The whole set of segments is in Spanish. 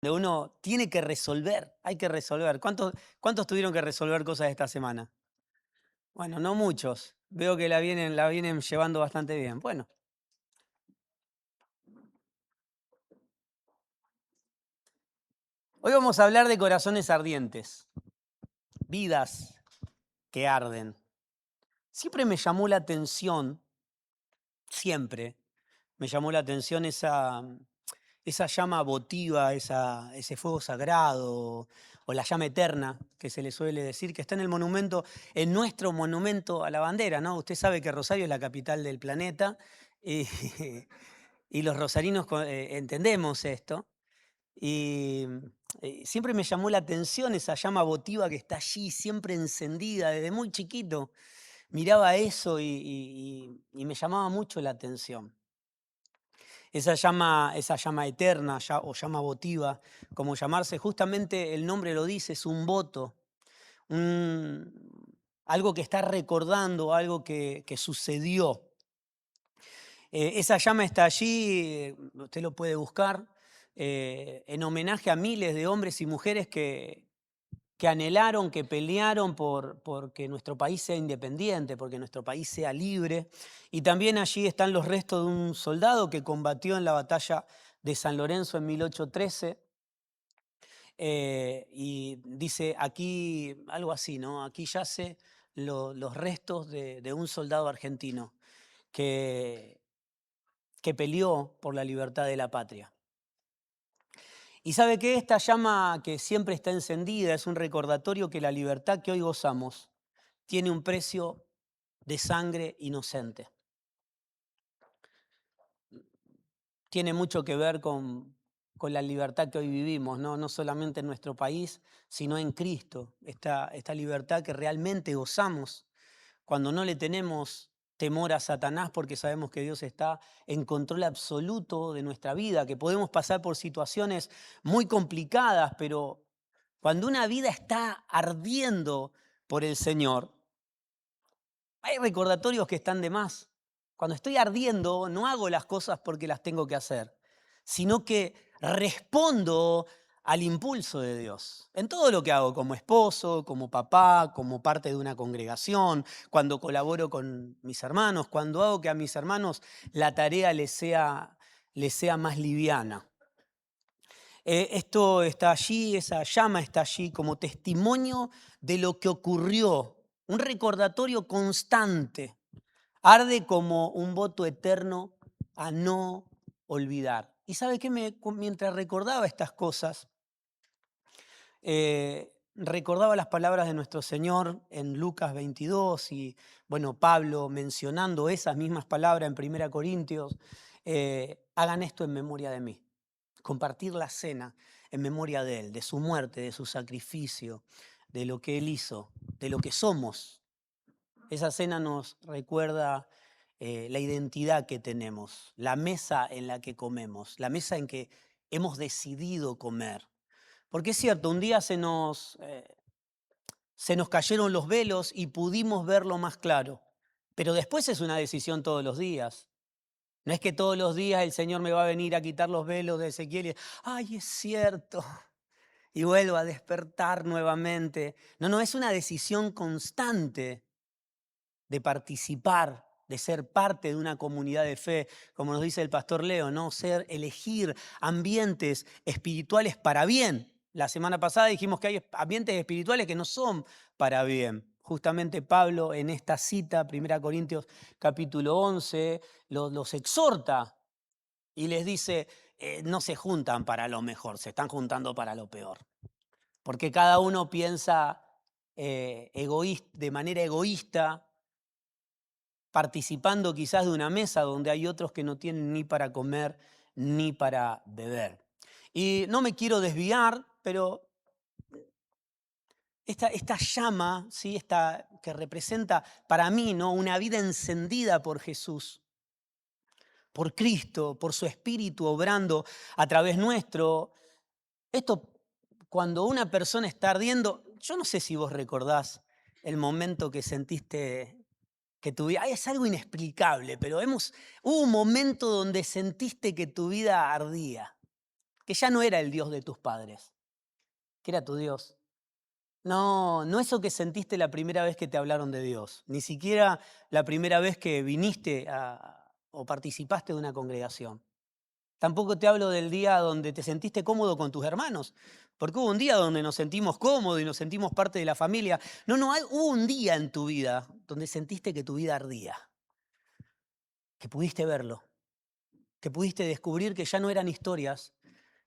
donde uno tiene que resolver, hay que resolver. ¿Cuántos tuvieron que resolver cosas esta semana? Bueno, no muchos. Veo que la vienen llevando bastante bien. Bueno, hoy vamos a hablar de corazones ardientes, vidas que arden. Siempre me llamó la atención, siempre me llamó la atención esa llama votiva, ese fuego sagrado o la llama eterna que se le suele decir, que está en el monumento, en nuestro monumento a la bandera, ¿no? Usted sabe que Rosario es la capital del planeta y, y los rosarinos entendemos esto. Y siempre me llamó la atención esa llama votiva que está allí, siempre encendida, desde muy chiquito. Miraba eso y me llamaba mucho la atención. Esa llama eterna o llama votiva, como llamarse, justamente el nombre lo dice, es un voto, un- algo que está recordando, algo que sucedió. Esa llama está allí, usted lo puede buscar, en homenaje a miles de hombres y mujeres que anhelaron, que pelearon porque nuestro país sea independiente, porque nuestro país sea libre. Y también allí están los restos de un soldado que combatió en la batalla de San Lorenzo en 1813. Y dice aquí algo así, ¿no? Aquí yace los restos de un soldado argentino que, que peleó por la libertad de la patria. Y sabe que esta llama que siempre está encendida es un recordatorio que la libertad que hoy gozamos tiene un precio de sangre inocente. Tiene mucho que ver con la libertad que hoy vivimos, ¿no? No solamente en nuestro país, sino en Cristo. Esta libertad que realmente gozamos cuando no le tenemos temor a Satanás porque sabemos que Dios está en control absoluto de nuestra vida, que podemos pasar por situaciones muy complicadas, pero cuando una vida está ardiendo por el Señor, hay recordatorios que están de más. Cuando estoy ardiendo, no hago las cosas porque las tengo que hacer, sino que respondo al impulso de Dios. En todo lo que hago, como esposo, como papá, como parte de una congregación, cuando colaboro con mis hermanos, cuando hago que a mis hermanos la tarea les sea más liviana. Esto está allí, esa llama está allí como testimonio de lo que ocurrió, un recordatorio constante. Arde como un voto eterno a no olvidar. Y sabe qué, mientras recordaba estas cosas, recordaba las palabras de nuestro Señor en Lucas 22 y, bueno, Pablo mencionando esas mismas palabras en 1 Corintios, hagan esto en memoria de mí. Compartir la cena en memoria de Él, de su muerte, de su sacrificio, de lo que Él hizo, de lo que somos. Esa cena nos recuerda la identidad que tenemos, la mesa en la que comemos, la mesa en que hemos decidido comer. Porque es cierto, un día se nos cayeron los velos y pudimos verlo más claro, pero después es una decisión todos los días. No es que todos los días el Señor me va a venir a quitar los velos de Ezequiel y, ay, es cierto, y vuelvo a despertar nuevamente. No, no, es una decisión constante de participar, de ser parte de una comunidad de fe, como nos dice el pastor Leo, ¿no? Elegir ambientes espirituales para bien. La semana pasada dijimos que hay ambientes espirituales que no son para bien. Justamente Pablo en esta cita, 1 Corintios capítulo 11, los exhorta y les dice, no se juntan para lo mejor, se están juntando para lo peor. Porque cada uno piensa de manera egoísta, participando quizás de una mesa donde hay otros que no tienen ni para comer ni para beber. Y no me quiero desviar, pero esta llama, ¿sí? Esta que representa para mí, ¿no? Una vida encendida por Jesús, por Cristo, por su Espíritu obrando a través nuestro. Esto, cuando una persona está ardiendo, yo no sé si vos recordás el momento que sentiste que tu vida, es algo inexplicable, pero hubo un momento donde sentiste que tu vida ardía. que ya no era el Dios de tus padres, que era tu Dios. No, no eso que sentiste la primera vez que te hablaron de Dios, ni siquiera la primera vez que o participaste de una congregación. Tampoco te hablo del día donde te sentiste cómodo con tus hermanos, porque hubo un día donde nos sentimos cómodos y nos sentimos parte de la familia. No, no, hubo un día en tu vida donde sentiste que tu vida ardía, que pudiste verlo, que pudiste descubrir que ya no eran historias,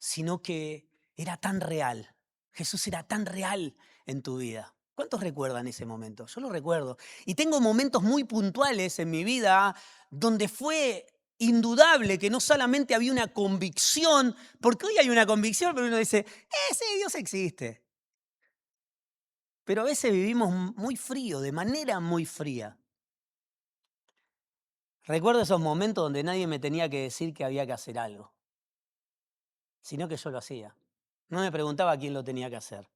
sino que era tan real. Jesús era tan real en tu vida. ¿Cuántos recuerdan ese momento? Yo lo recuerdo. Y tengo momentos muy puntuales en mi vida donde fue indudable que no solamente había una convicción, porque hoy hay una convicción, pero uno dice, sí, Dios existe. Pero a veces vivimos muy frío, de manera muy fría. Recuerdo esos momentos donde nadie me tenía que decir que había que hacer algo, sino que yo lo hacía. No me preguntaba quién lo tenía que hacer.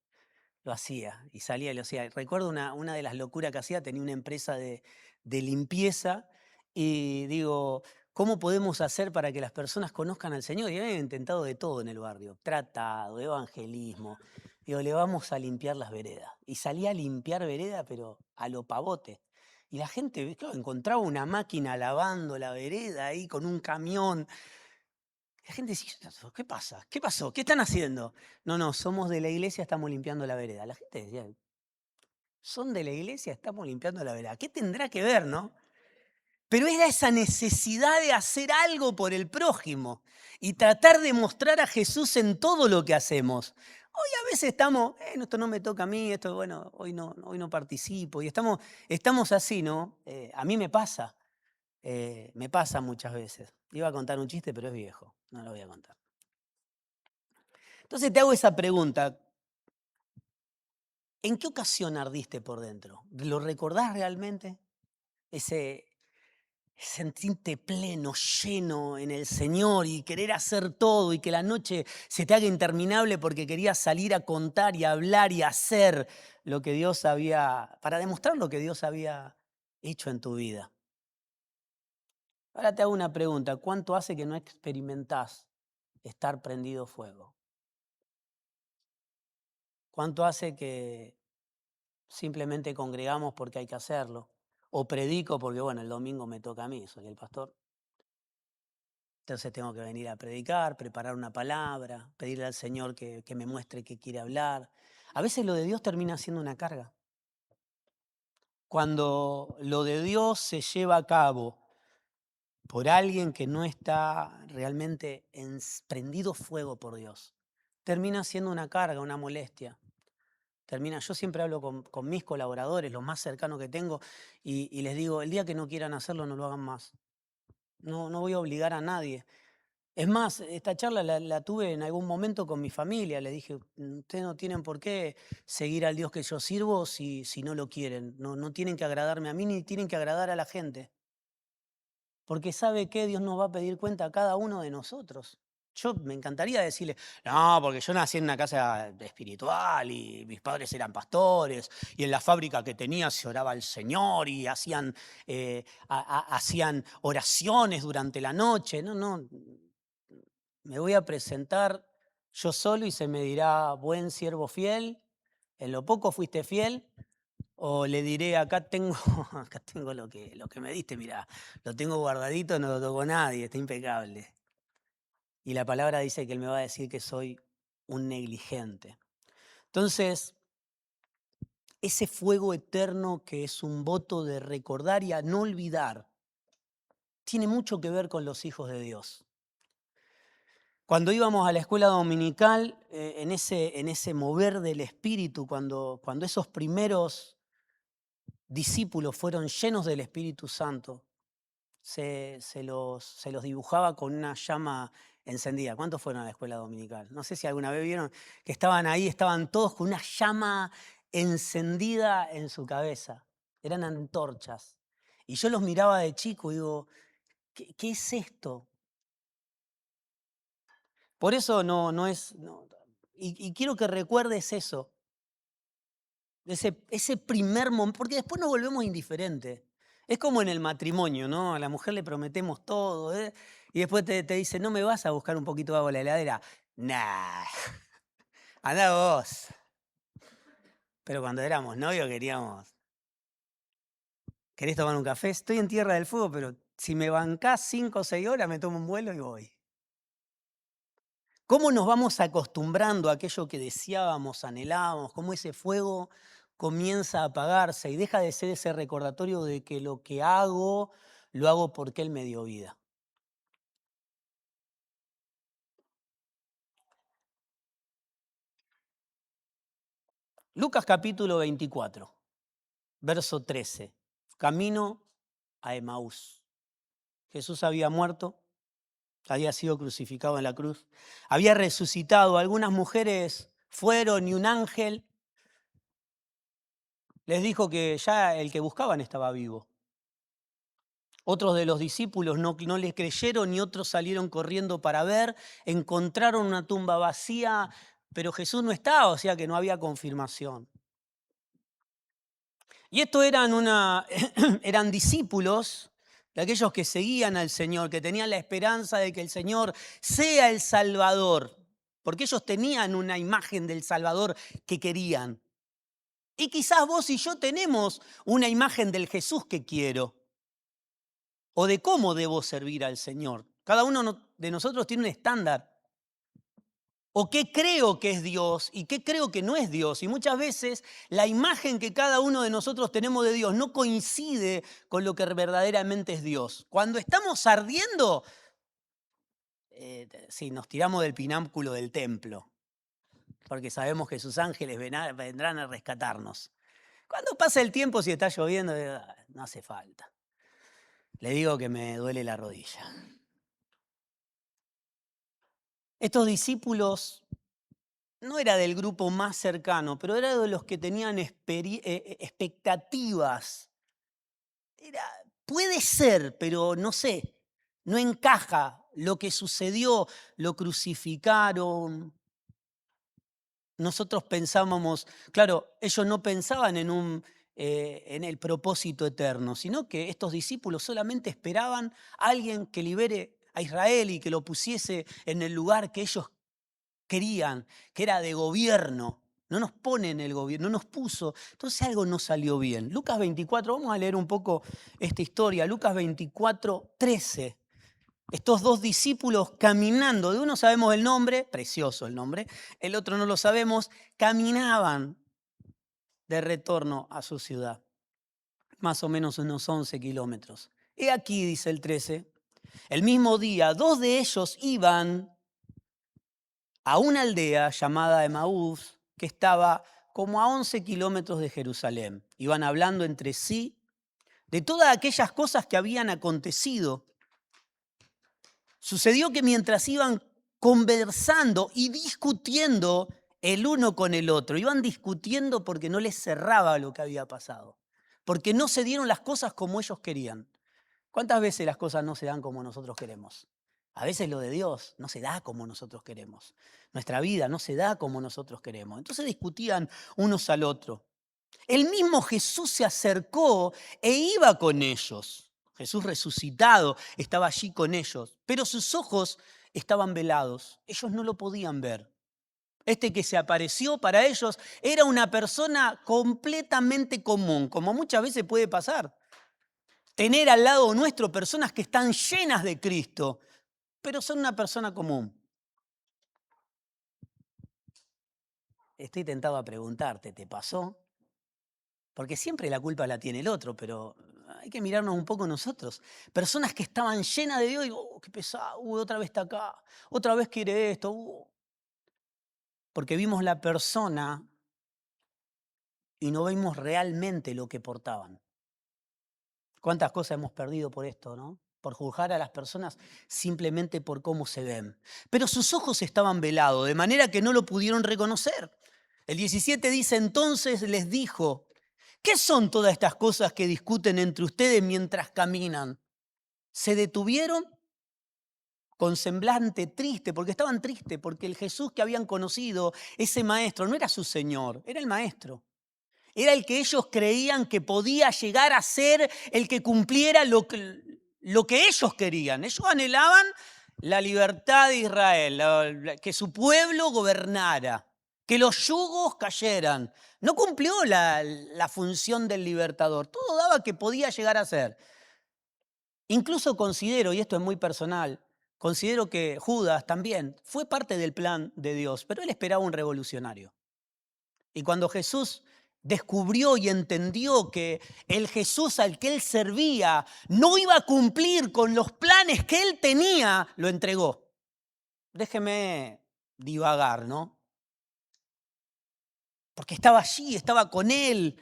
Lo hacía y salía y lo hacía. Recuerdo una de las locuras que hacía, tenía una empresa de limpieza y digo, ¿cómo podemos hacer para que las personas conozcan al Señor? Y había intentado de todo en el barrio, tratado, evangelismo. Digo, le vamos a limpiar las veredas. Y salía a limpiar veredas, pero a lo pavote. Y la gente, claro, encontraba una máquina lavando la vereda ahí con un camión. La gente decía, ¿qué pasa? ¿Qué pasó? ¿Qué están haciendo? No, no, somos de la iglesia, estamos limpiando la vereda. La gente decía, son de la iglesia, estamos limpiando la vereda. ¿Qué tendrá que ver, no? Pero era esa necesidad de hacer algo por el prójimo y tratar de mostrar a Jesús en todo lo que hacemos. Hoy a veces estamos, esto no me toca a mí, esto, bueno, hoy no participo. Y estamos así, ¿no? A mí me pasa muchas veces. Iba a contar un chiste, pero es viejo, no lo voy a contar. Entonces te hago esa pregunta. ¿En qué ocasión ardiste por dentro? ¿Lo recordás realmente? Ese sentirte pleno, lleno en el Señor y querer hacer todo y que la noche se te haga interminable porque querías salir a contar y a hablar y a hacer lo que Dios para demostrar lo que Dios había hecho en tu vida. Ahora te hago una pregunta. ¿Cuánto hace que no experimentás estar prendido fuego? ¿Cuánto hace que simplemente congregamos porque hay que hacerlo? O predico porque, bueno, el domingo me toca a mí, soy el pastor. Entonces tengo que venir a predicar, preparar una palabra, pedirle al Señor que me muestre qué quiere hablar. A veces lo de Dios termina siendo una carga. Cuando lo de Dios se lleva a cabo por alguien que no está realmente prendido fuego por Dios, termina siendo una carga, una molestia. Yo siempre hablo con mis colaboradores, los más cercanos que tengo, y les digo, el día que no quieran hacerlo, no lo hagan más. No, no voy a obligar a nadie. Es más, esta charla la tuve en algún momento con mi familia. Le dije, ustedes no tienen por qué seguir al Dios que yo sirvo si no lo quieren. No, no tienen que agradarme a mí ni tienen que agradar a la gente. Porque sabe que Dios nos va a pedir cuenta a cada uno de nosotros. Yo me encantaría decirle, no, porque yo nací en una casa espiritual y mis padres eran pastores y en la fábrica que tenía se oraba al Señor y hacían oraciones durante la noche. No, no, me voy a presentar yo solo y se me dirá, buen siervo fiel, en lo poco fuiste fiel, o le diré, acá tengo lo que me diste, mirá, lo tengo guardadito, no lo tocó nadie, está impecable. Y la palabra dice que él me va a decir que soy un negligente. Entonces, ese fuego eterno que es un voto de recordar y a no olvidar, tiene mucho que ver con los hijos de Dios. Cuando íbamos a la escuela dominical, en ese mover del Espíritu, cuando esos primeros discípulos fueron llenos del Espíritu Santo, se los dibujaba con una llama encendida. ¿Cuántos fueron a la escuela dominical? No sé si alguna vez vieron que estaban ahí, estaban todos con una llama encendida en su cabeza. Eran antorchas. Y yo los miraba de chico y digo, ¿qué es esto? Por eso no es... y quiero que recuerdes eso, ese primer momento, porque después nos volvemos indiferentes. Es como en el matrimonio, ¿no? A la mujer le prometemos todo, ¿eh? Y después te dice, no me vas a buscar un poquito de agua a la heladera. Nah, andá vos. Pero cuando éramos novios ¿querés tomar un café? Estoy en Tierra del Fuego, pero si me bancás 5 o 6 horas, me tomo un vuelo y voy. ¿Cómo nos vamos acostumbrando a aquello que deseábamos, anhelábamos? ¿Cómo ese fuego comienza a apagarse y deja de ser ese recordatorio de que lo que hago, lo hago porque Él me dio vida? Lucas capítulo 24, verso 13. Camino a Emaús. Jesús había muerto, había sido crucificado en la cruz, había resucitado. Algunas mujeres fueron y un ángel les dijo que ya el que buscaban estaba vivo. Otros de los discípulos no les creyeron y otros salieron corriendo para ver, encontraron una tumba vacía, pero Jesús no estaba, o sea que no había confirmación. Y estos eran discípulos de aquellos que seguían al Señor, que tenían la esperanza de que el Señor sea el Salvador, porque ellos tenían una imagen del Salvador que querían. Y quizás vos y yo tenemos una imagen del Jesús que quiero, o de cómo debo servir al Señor. Cada uno de nosotros tiene un estándar. O qué creo que es Dios y qué creo que no es Dios. Y muchas veces la imagen que cada uno de nosotros tenemos de Dios no coincide con lo que verdaderamente es Dios. Cuando estamos ardiendo, sí, nos tiramos del pináculo del templo, porque sabemos que sus ángeles vendrán a rescatarnos. Cuando pasa el tiempo, si está lloviendo, no hace falta. Le digo que me duele la rodilla. Estos discípulos no era del grupo más cercano, pero era de los que tenían expectativas. Puede ser, pero no sé, no encaja lo que sucedió, lo crucificaron. Nosotros pensábamos, claro, ellos no pensaban en el propósito eterno, sino que estos discípulos solamente esperaban a alguien que libere a Israel y que lo pusiese en el lugar que ellos querían, que era de gobierno. No nos pone en el gobierno, no nos puso. Entonces algo no salió bien. Lucas 24, vamos a leer un poco esta historia. Lucas 24, 13. Estos dos discípulos caminando, de uno sabemos el nombre, precioso el nombre, el otro no lo sabemos, caminaban de retorno a su ciudad, más o menos unos 11 kilómetros. He aquí, dice el 13, el mismo día, dos de ellos iban a una aldea llamada Emaús, que estaba como a 11 kilómetros de Jerusalén. Iban hablando entre sí de todas aquellas cosas que habían acontecido. Sucedió que mientras iban conversando y discutiendo el uno con el otro, iban discutiendo porque no les cerraba lo que había pasado, porque no se dieron las cosas como ellos querían. ¿Cuántas veces las cosas no se dan como nosotros queremos? A veces lo de Dios no se da como nosotros queremos. Nuestra vida no se da como nosotros queremos. Entonces discutían unos al otro. El mismo Jesús se acercó e iba con ellos. Jesús resucitado estaba allí con ellos, pero sus ojos estaban velados. Ellos no lo podían ver. Este que se apareció para ellos era una persona completamente común, como muchas veces puede pasar. Tener al lado nuestro personas que están llenas de Cristo, pero son una persona común. Estoy tentado a preguntarte, ¿te pasó? Porque siempre la culpa la tiene el otro, pero hay que mirarnos un poco nosotros. Personas que estaban llenas de Dios y, qué pesado, otra vez está acá, otra vez quiere esto. Porque vimos la persona y no vimos realmente lo que portaban. ¿Cuántas cosas hemos perdido por esto, no? Por juzgar a las personas simplemente por cómo se ven. Pero sus ojos estaban velados, de manera que no lo pudieron reconocer. El 17 dice, entonces les dijo, ¿qué son todas estas cosas que discuten entre ustedes mientras caminan? Se detuvieron con semblante triste, porque estaban tristes, porque el Jesús que habían conocido, ese maestro, no era su Señor, era el maestro. Era el que ellos creían que podía llegar a ser el que cumpliera lo que ellos querían. Ellos anhelaban la libertad de Israel, que su pueblo gobernara, que los yugos cayeran. No cumplió la función del libertador. Todo daba que podía llegar a ser. Incluso considero, y esto es muy personal, considero que Judas también fue parte del plan de Dios, pero él esperaba un revolucionario. Y cuando Jesús descubrió y entendió que el Jesús al que él servía no iba a cumplir con los planes que él tenía, lo entregó. Déjeme divagar, ¿no? Porque estaba allí, estaba con él.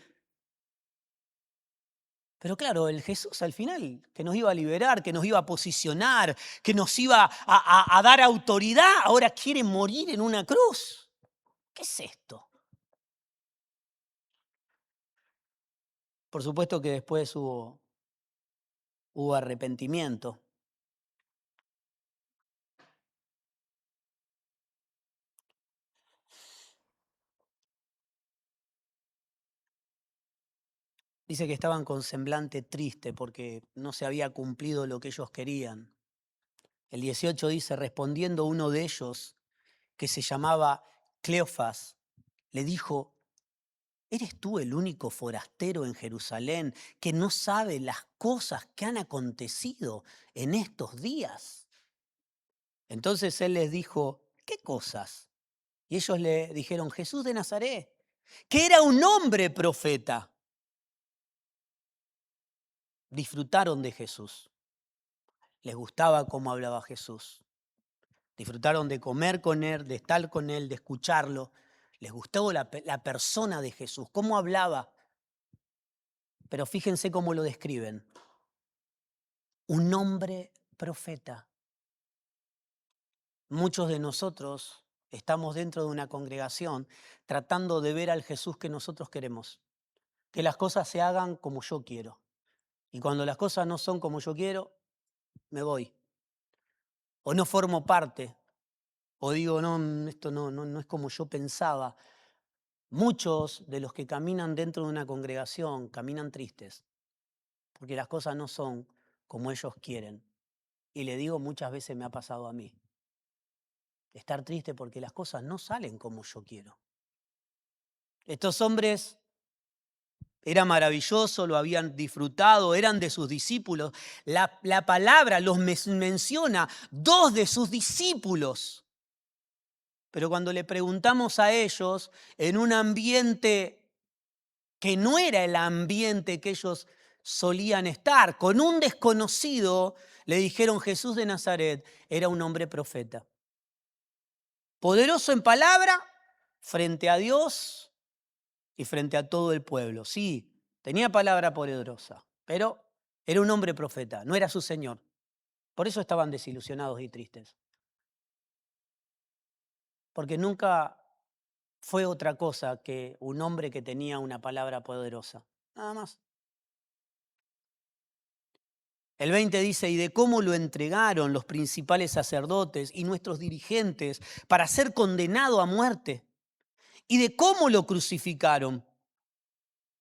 Pero claro, el Jesús al final, que nos iba a liberar, que nos iba a posicionar, que nos iba a dar autoridad, ahora quiere morir en una cruz. ¿Qué es esto? Por supuesto que después hubo arrepentimiento. Dice que estaban con semblante triste porque no se había cumplido lo que ellos querían. El 18 dice, respondiendo uno de ellos, que se llamaba Cleofas, le dijo, ¿eres tú el único forastero en Jerusalén que no sabe las cosas que han acontecido en estos días? Entonces él les dijo, ¿qué cosas? Y ellos le dijeron, Jesús de Nazaret, que era un hombre profeta. Disfrutaron de Jesús. Les gustaba cómo hablaba Jesús. Disfrutaron de comer con él, de estar con él, de escucharlo. Les gustó la persona de Jesús, cómo hablaba. Pero fíjense cómo lo describen. Un hombre profeta. Muchos de nosotros estamos dentro de una congregación tratando de ver al Jesús que nosotros queremos. Que las cosas se hagan como yo quiero. Y cuando las cosas no son como yo quiero, me voy. O no formo parte. O digo, no, esto no es como yo pensaba. Muchos de los que caminan dentro de una congregación caminan tristes, porque las cosas no son como ellos quieren. Y le digo, muchas veces me ha pasado a mí. Estar triste porque las cosas no salen como yo quiero. Estos hombres era maravilloso, lo habían disfrutado, eran de sus discípulos. La palabra los menciona, 2 de sus discípulos. Pero cuando le preguntamos a ellos, en un ambiente que no era el ambiente que ellos solían estar, con un desconocido, le dijeron Jesús de Nazaret era un hombre profeta. Poderoso en palabra, frente a Dios y frente a todo el pueblo. Sí, tenía palabra poderosa, pero era un hombre profeta, no era su Señor. Por eso estaban desilusionados y tristes. Porque nunca fue otra cosa que un hombre que tenía una palabra poderosa. Nada más. El 20 dice, y de cómo lo entregaron los principales sacerdotes y nuestros dirigentes para ser condenado a muerte. Y de cómo lo crucificaron.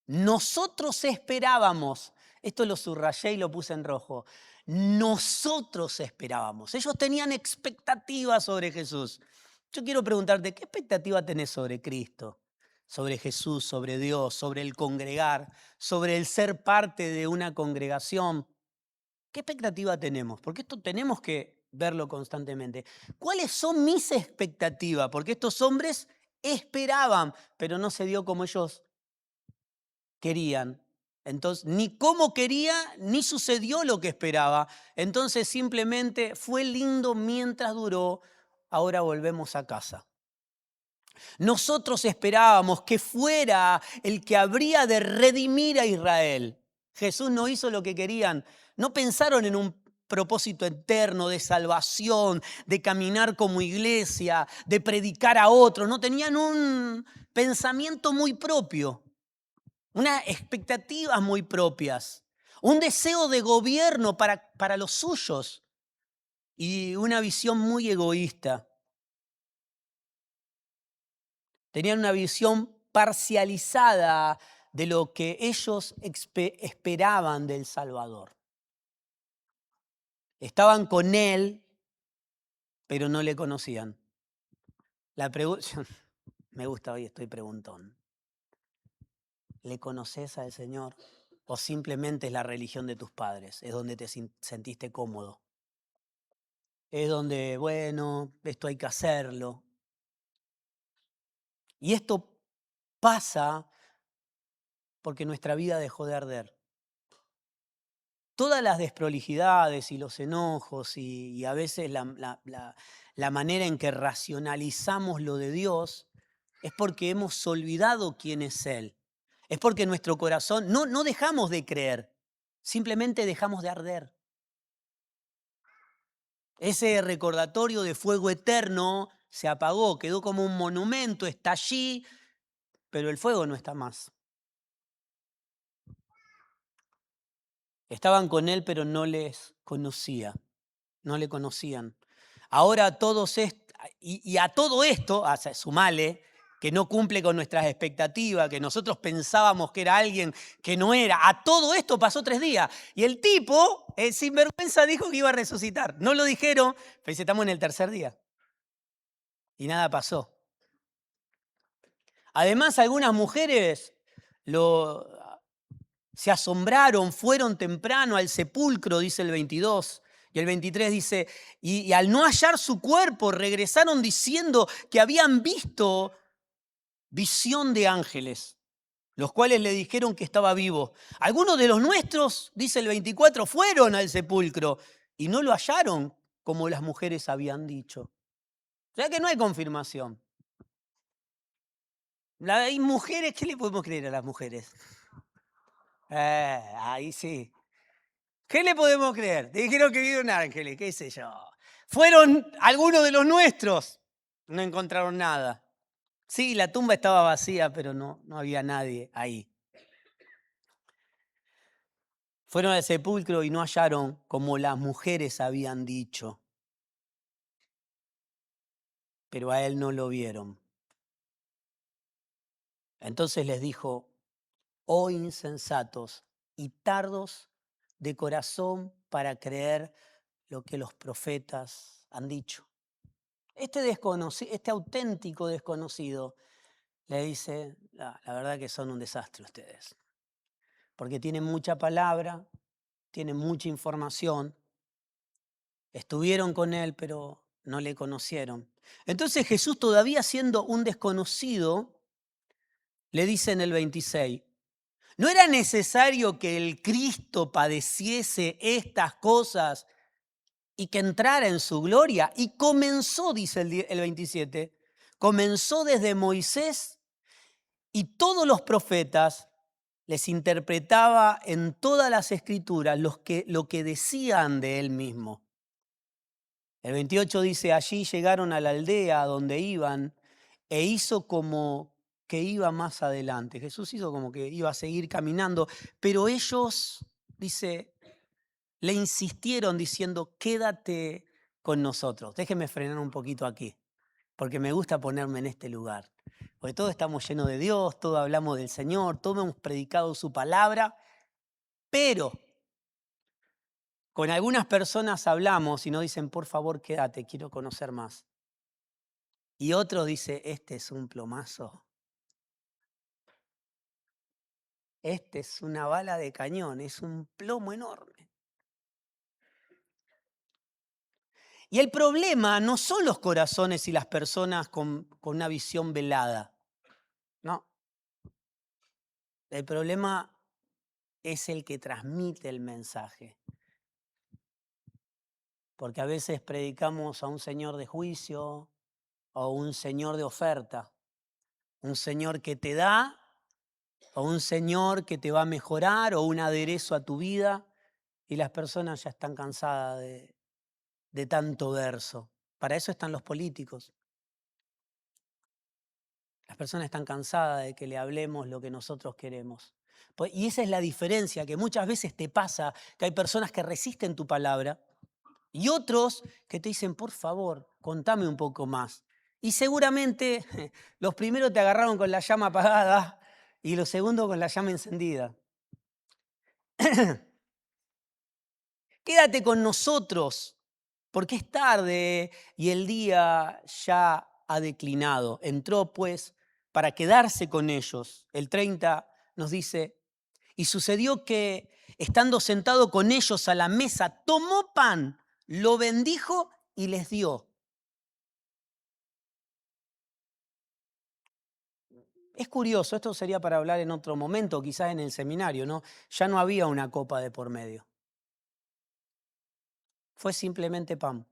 Nosotros esperábamos, esto lo subrayé y lo puse en rojo, nosotros esperábamos. Ellos tenían expectativas sobre Jesús. Yo quiero preguntarte, ¿qué expectativa tenés sobre Cristo? Sobre Jesús, sobre Dios, sobre el congregar, sobre el ser parte de una congregación. ¿Qué expectativa tenemos? Porque esto tenemos que verlo constantemente. ¿Cuáles son mis expectativas? Porque estos hombres esperaban, pero no se dio como ellos querían. Entonces, ni cómo quería, ni sucedió lo que esperaba. Entonces, simplemente fue lindo mientras duró. Ahora volvemos a casa. Nosotros esperábamos que fuera el que habría de redimir a Israel. Jesús no hizo lo que querían. No pensaron en un propósito eterno de salvación, de caminar como iglesia, de predicar a otros. No tenían un pensamiento muy propio, unas expectativas muy propias, un deseo de gobierno para los suyos y una visión muy egoísta. Tenían una visión parcializada de lo que ellos esperaban del Salvador. Estaban con Él, pero no le conocían. La pregunta, me gusta hoy, estoy preguntón. ¿Le conoces al Señor? ¿O simplemente es la religión de tus padres? Es donde te sentiste cómodo. Es donde, bueno, esto hay que hacerlo. Y esto pasa porque nuestra vida dejó de arder. Todas las desprolijidades y los enojos y a veces la manera en que racionalizamos lo de Dios es porque hemos olvidado quién es Él. Es porque nuestro corazón, no dejamos de creer, simplemente dejamos de arder. Ese recordatorio de fuego eterno se apagó, quedó como un monumento, está allí, pero el fuego no está más. Estaban con Él, pero no les conocía, no le conocían. Ahora todos y a todo esto, sumale, que no cumple con nuestras expectativas, que nosotros pensábamos que era alguien que no era, a todo esto pasó 3 días. Y el tipo, sin vergüenza, dijo que iba a resucitar. No lo dijeron, pero estamos en el 3er día. Y nada pasó. Además, algunas mujeres se asombraron, fueron temprano al sepulcro, dice el 22. Y el 23 dice, y al no hallar su cuerpo, regresaron diciendo que habían visto visión de ángeles, los cuales le dijeron que estaba vivo. Algunos de los nuestros, dice el 24, fueron al sepulcro y no lo hallaron como las mujeres habían dicho. O sea que no hay confirmación. Hay mujeres, ¿qué le podemos creer a las mujeres? Ahí sí. ¿Qué le podemos creer? Dijeron que vieron ángeles, qué sé yo. Fueron algunos de los nuestros. No encontraron nada. Sí, la tumba estaba vacía, pero no había nadie ahí. Fueron al sepulcro y no hallaron como las mujeres habían dicho. Pero a él no lo vieron. Entonces les dijo, oh insensatos y tardos de corazón para creer lo que los profetas han dicho. Este auténtico desconocido le dice, la verdad que son un desastre ustedes, porque tienen mucha palabra, tienen mucha información, estuvieron con él, pero no le conocieron. Entonces Jesús, todavía siendo un desconocido, le dice en el 26, ¿no era necesario que el Cristo padeciese estas cosas y que entrara en su gloria? Y comenzó, dice el 27, comenzó desde Moisés y todos los profetas, les interpretaba en todas las escrituras lo que decían de él mismo. El 28 dice, allí llegaron a la aldea donde iban e hizo como que iba más adelante. Jesús hizo como que iba a seguir caminando, pero ellos, dice, le insistieron diciendo, quédate con nosotros. Déjeme frenar un poquito aquí, porque me gusta ponerme en este lugar. Porque todos estamos llenos de Dios, todos hablamos del Señor, todos hemos predicado su palabra, pero con algunas personas hablamos y nos dicen, por favor, quédate, quiero conocer más. Y otro dice, este es un plomazo. Este es una bala de cañón, es un plomo enorme. Y el problema no son los corazones y las personas con una visión velada. No. El problema es el que transmite el mensaje. Porque a veces predicamos a un Señor de juicio o un Señor de oferta. Un Señor que te da o un Señor que te va a mejorar o un aderezo a tu vida. Y las personas ya están cansadas de tanto verso. Para eso están los políticos. Las personas están cansadas de que le hablemos lo que nosotros queremos. Y esa es la diferencia, que muchas veces te pasa que hay personas que resisten tu palabra y otros que te dicen, por favor, contame un poco más. Y seguramente los primeros te agarraron con la llama apagada y los segundos con la llama encendida. Quédate con nosotros. porque es tarde y el día ya ha declinado. Entró pues para quedarse con ellos. El 30 nos dice, y sucedió que estando sentado con ellos a la mesa, tomó pan, lo bendijo y les dio. Es curioso, esto sería para hablar en otro momento, quizás en el seminario, ¿no? Ya no había una copa de por medio. Fue simplemente pan.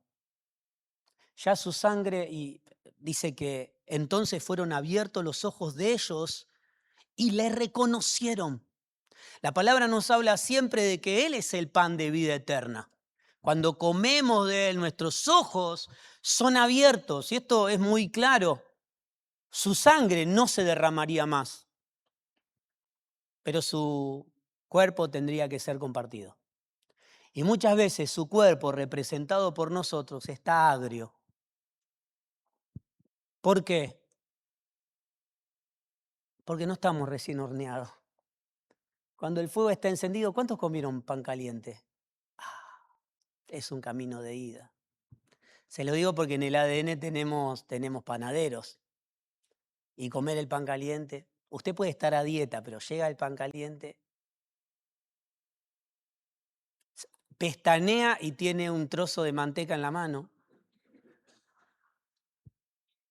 Ya su sangre, y dice que entonces fueron abiertos los ojos de ellos y le reconocieron. La palabra nos habla siempre de que Él es el pan de vida eterna. Cuando comemos de Él, nuestros ojos son abiertos, y esto es muy claro. Su sangre no se derramaría más, pero su cuerpo tendría que ser compartido. Y muchas veces su cuerpo, representado por nosotros, está agrio. ¿Por qué? Porque no estamos recién horneados. Cuando el fuego está encendido, ¿cuántos comieron pan caliente? Es un camino de ida. Se lo digo porque en el ADN tenemos panaderos. Y comer el pan caliente, usted puede estar a dieta, pero llega el pan caliente, pestanea y tiene un trozo de manteca en la mano.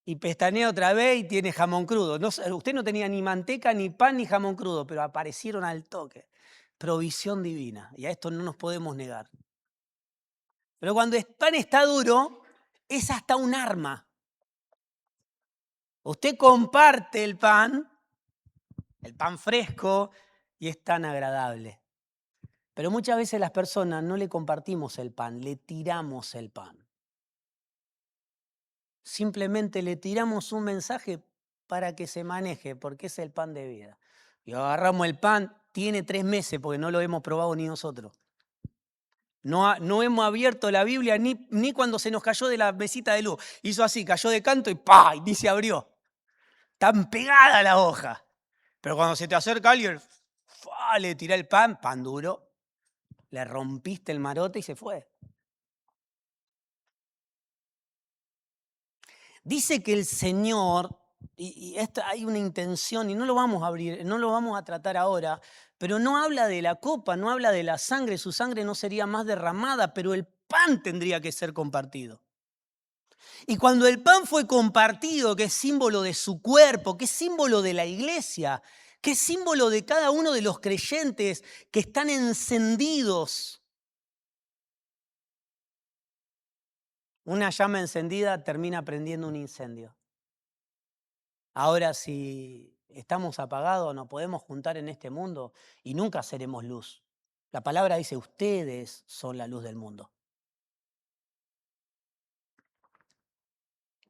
Y pestanea otra vez y tiene jamón crudo. No, usted no tenía ni manteca, ni pan, ni jamón crudo, pero aparecieron al toque. Provisión divina. Y a esto no nos podemos negar. Pero cuando el pan está duro, es hasta un arma. Usted comparte el pan fresco, y es tan agradable. Pero muchas veces las personas no le compartimos el pan, le tiramos el pan. Simplemente le tiramos un mensaje para que se maneje, porque es el pan de vida. Y agarramos el pan, tiene 3 meses, porque no lo hemos probado ni nosotros. No hemos abierto la Biblia ni cuando se nos cayó de la mesita de luz. Hizo así, cayó de canto y ¡pah! Y ni se abrió. Tan pegada la hoja. Pero cuando se te acerca alguien, ¡fua! Le tirá el pan duro, le rompiste el marote y se fue. Dice que el Señor, y hay una intención, y no lo vamos a abrir, no lo vamos a tratar ahora, pero no habla de la copa, no habla de la sangre, su sangre no sería más derramada, pero el pan tendría que ser compartido. Y cuando el pan fue compartido, que es símbolo de su cuerpo, que es símbolo de la iglesia, que es símbolo de cada uno de los creyentes que están encendidos, una llama encendida termina prendiendo un incendio. Ahora, si estamos apagados, nos podemos juntar en este mundo y nunca seremos luz. La palabra dice, ustedes son la luz del mundo.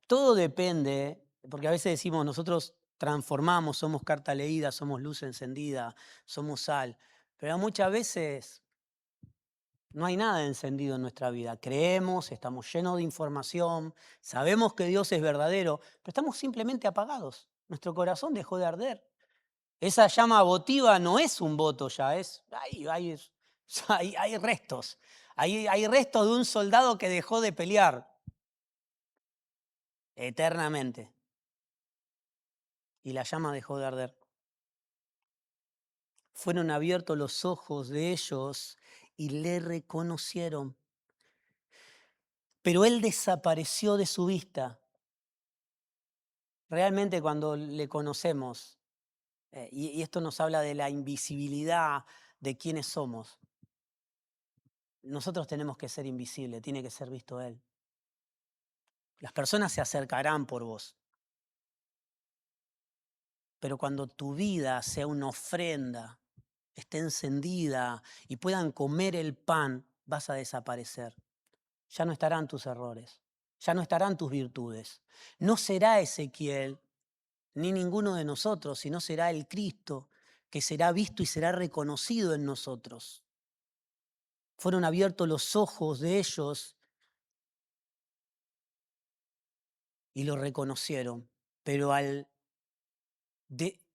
Todo depende, porque a veces decimos, nosotros transformamos, somos carta leída, somos luz encendida, somos sal, pero muchas veces no hay nada encendido en nuestra vida. Creemos, estamos llenos de información, sabemos que Dios es verdadero, pero estamos simplemente apagados. Nuestro corazón dejó de arder. Esa llama votiva no es un voto ya, hay restos. Hay restos de un soldado que dejó de pelear eternamente. Y la llama dejó de arder. Fueron abiertos los ojos de ellos y le reconocieron. Pero él desapareció de su vista. Realmente cuando le conocemos, y esto nos habla de la invisibilidad de quiénes somos, nosotros tenemos que ser invisibles, tiene que ser visto Él. Las personas se acercarán por vos, pero cuando tu vida sea una ofrenda, esté encendida y puedan comer el pan, vas a desaparecer. Ya no estarán tus errores, ya no estarán tus virtudes. No será Ezequiel ni ninguno de nosotros, sino será el Cristo que será visto y será reconocido en nosotros. Fueron abiertos los ojos de ellos y lo reconocieron, pero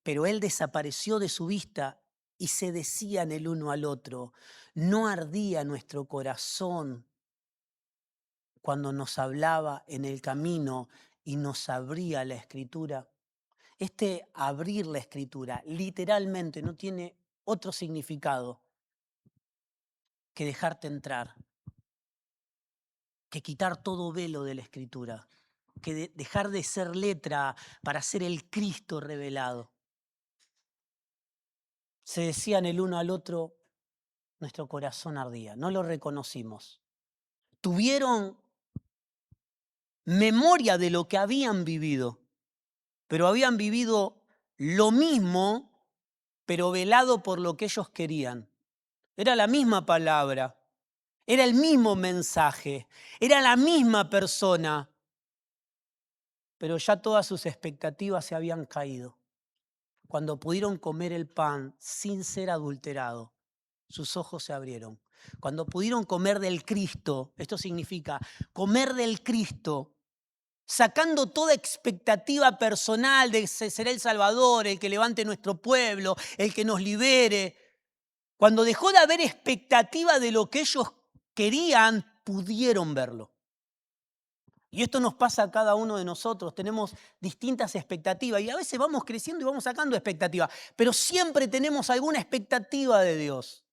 pero él desapareció de su vista y se decían el uno al otro, ¿no ardía nuestro corazón cuando nos hablaba en el camino y nos abría la Escritura. Este abrir la Escritura literalmente no tiene otro significado que dejarte entrar, que quitar todo velo de la Escritura, que dejar de ser letra para ser el Cristo revelado. Se decían el uno al otro, nuestro corazón ardía, no lo reconocimos. Tuvieron memoria de lo que habían vivido, pero habían vivido lo mismo, pero velado por lo que ellos querían. Era la misma palabra, era el mismo mensaje, era la misma persona, pero ya todas sus expectativas se habían caído. Cuando pudieron comer el pan sin ser adulterado, sus ojos se abrieron. Cuando pudieron comer del Cristo, esto significa comer del Cristo, sacando toda expectativa personal de ser el Salvador, el que levante nuestro pueblo, el que nos libere. Cuando dejó de haber expectativa de lo que ellos querían, pudieron verlo. Y esto nos pasa a cada uno de nosotros, tenemos distintas expectativas y a veces vamos creciendo y vamos sacando expectativas, pero siempre tenemos alguna expectativa de Dios.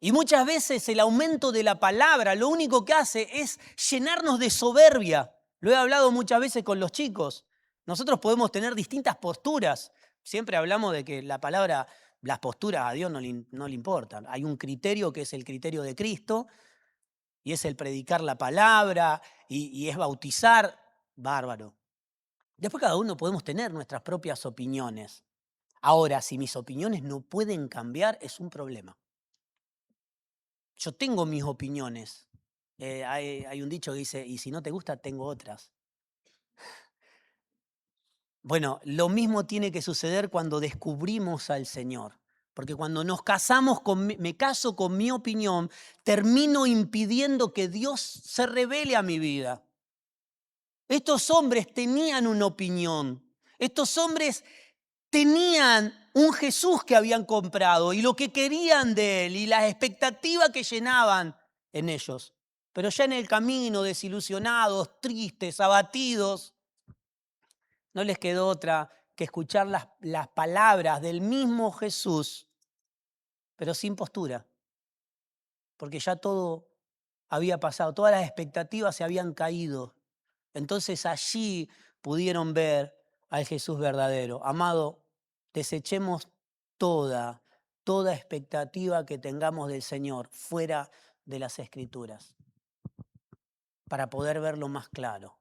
Y muchas veces el aumento de la palabra lo único que hace es llenarnos de soberbia. Lo he hablado muchas veces con los chicos. Nosotros podemos tener distintas posturas. Siempre hablamos de que la palabra, las posturas a Dios no le importan. Hay un criterio que es el criterio de Cristo y es el predicar la palabra y es bautizar. Bárbaro. Después cada uno podemos tener nuestras propias opiniones. Ahora, si mis opiniones no pueden cambiar, es un problema. Yo tengo mis opiniones. Hay un dicho que dice, y si no te gusta, tengo otras. Bueno, lo mismo tiene que suceder cuando descubrimos al Señor. Porque cuando nos casamos, me caso con mi opinión, termino impidiendo que Dios se revele a mi vida. Estos hombres tenían una opinión. Estos hombres tenían un Jesús que habían comprado y lo que querían de él y las expectativas que llenaban en ellos. Pero ya en el camino, desilusionados, tristes, abatidos, no les quedó otra que escuchar las palabras del mismo Jesús, pero sin postura, porque ya todo había pasado, todas las expectativas se habían caído. Entonces allí pudieron ver al Jesús verdadero. Amado, desechemos toda expectativa que tengamos del Señor fuera de las Escrituras para poder verlo más claro.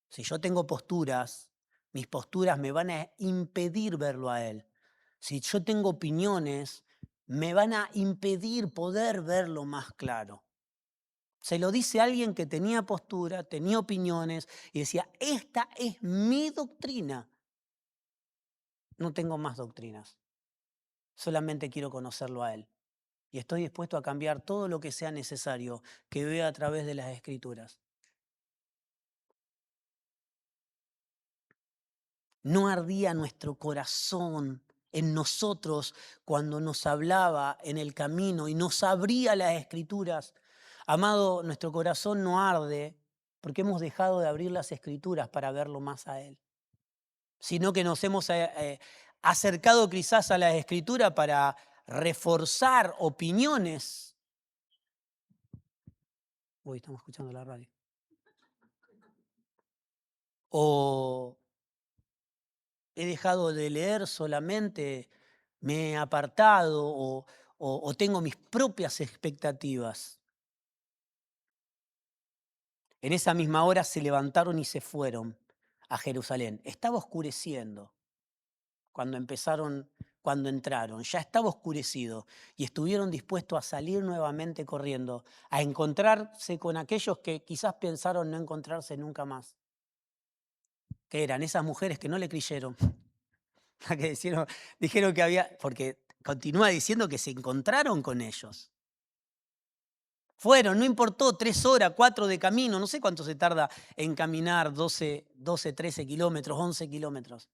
Si yo tengo posturas, mis posturas me van a impedir verlo a Él. Si yo tengo opiniones, me van a impedir poder verlo más claro. Se lo dice alguien que tenía postura, tenía opiniones y decía, esta es mi doctrina. No tengo más doctrinas, solamente quiero conocerlo a Él. Y estoy dispuesto a cambiar todo lo que sea necesario que vea a través de las Escrituras. ¿No ardía nuestro corazón en nosotros cuando nos hablaba en el camino y nos abría las Escrituras? Amado, nuestro corazón no arde porque hemos dejado de abrir las Escrituras para verlo más a Él, sino que nos hemos acercado quizás a la Escritura para reforzar opiniones. Uy, estamos escuchando la radio. O he dejado de leer solamente, me he apartado o tengo mis propias expectativas. En esa misma hora se levantaron y se fueron a Jerusalén. Estaba oscureciendo cuando entraron, ya estaba oscurecido y estuvieron dispuestos a salir nuevamente corriendo, a encontrarse con aquellos que quizás pensaron no encontrarse nunca más. Que eran esas mujeres que no le creyeron, que dijeron que había, porque continúa diciendo que se encontraron con ellos. Fueron, no importó, 3 horas, 4 de camino, no sé cuánto se tarda en caminar 12, 13 kilómetros, 11 kilómetros.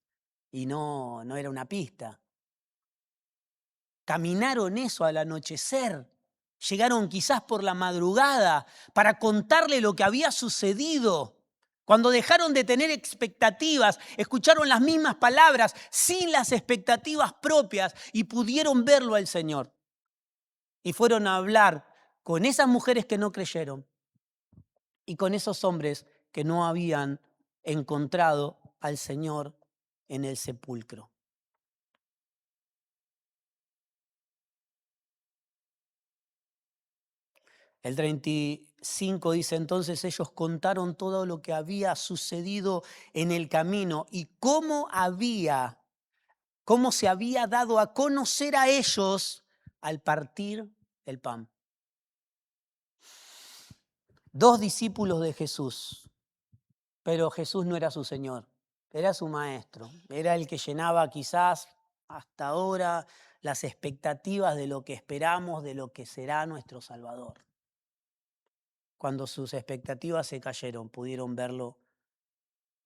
Y no era una pista. Caminaron eso al anochecer. Llegaron quizás por la madrugada para contarle lo que había sucedido. Cuando dejaron de tener expectativas, escucharon las mismas palabras sin las expectativas propias y pudieron verlo al Señor. Y fueron a hablar con esas mujeres que no creyeron y con esos hombres que no habían encontrado al Señor en el sepulcro. El 35 dice, entonces ellos contaron todo lo que había sucedido en el camino y cómo se había dado a conocer a ellos al partir el pan. 2 discípulos de Jesús, pero Jesús no era su Señor, era su maestro, era el que llenaba quizás hasta ahora las expectativas de lo que esperamos, de lo que será nuestro Salvador. Cuando sus expectativas se cayeron, pudieron verlo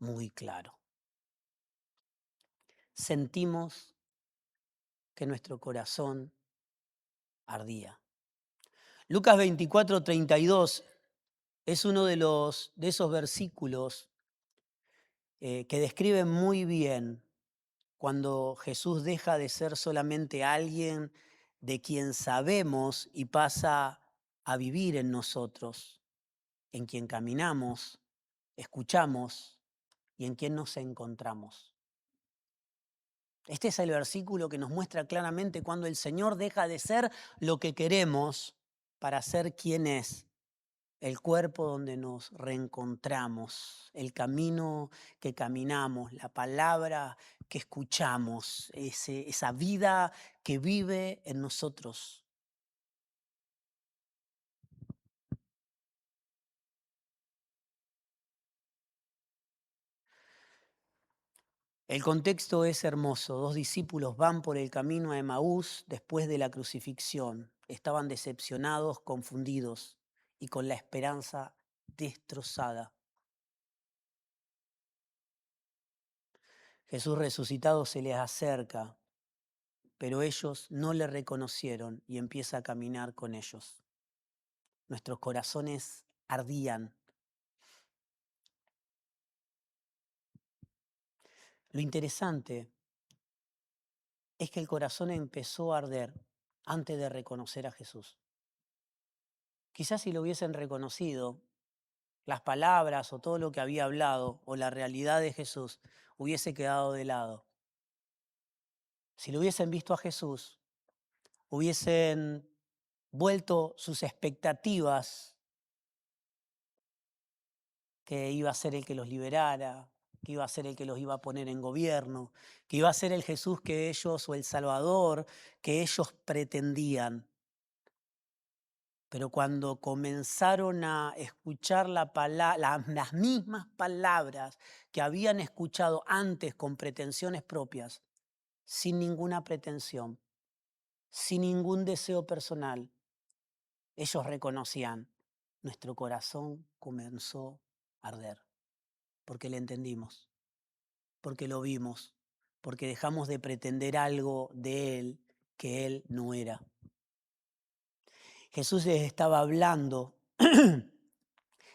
muy claro. Sentimos que nuestro corazón ardía. Lucas 24:32 es uno de esos versículos que describen muy bien cuando Jesús deja de ser solamente alguien de quien sabemos y pasa a vivir en nosotros, en quien caminamos, escuchamos y en quien nos encontramos. Este es el versículo que nos muestra claramente cuando el Señor deja de ser lo que queremos para ser quien es, el cuerpo donde nos reencontramos, el camino que caminamos, la palabra que escuchamos, esa vida que vive en nosotros. El contexto es hermoso. 2 discípulos van por el camino a Emaús después de la crucifixión. Estaban decepcionados, confundidos y con la esperanza destrozada. Jesús resucitado se les acerca, pero ellos no le reconocieron y empieza a caminar con ellos. Nuestros corazones ardían. Lo interesante es que el corazón empezó a arder antes de reconocer a Jesús. Quizás si lo hubiesen reconocido, las palabras o todo lo que había hablado o la realidad de Jesús hubiese quedado de lado. Si lo hubiesen visto a Jesús, hubiesen vuelto sus expectativas que iba a ser el que los liberara, que iba a ser el que los iba a poner en gobierno, que iba a ser el Jesús que ellos o el Salvador que ellos pretendían. Pero cuando comenzaron a escuchar las mismas palabras que habían escuchado antes con pretensiones propias, sin ninguna pretensión, sin ningún deseo personal, ellos reconocían, nuestro corazón comenzó a arder, porque le entendimos, porque lo vimos, porque dejamos de pretender algo de Él que Él no era. Jesús les estaba hablando,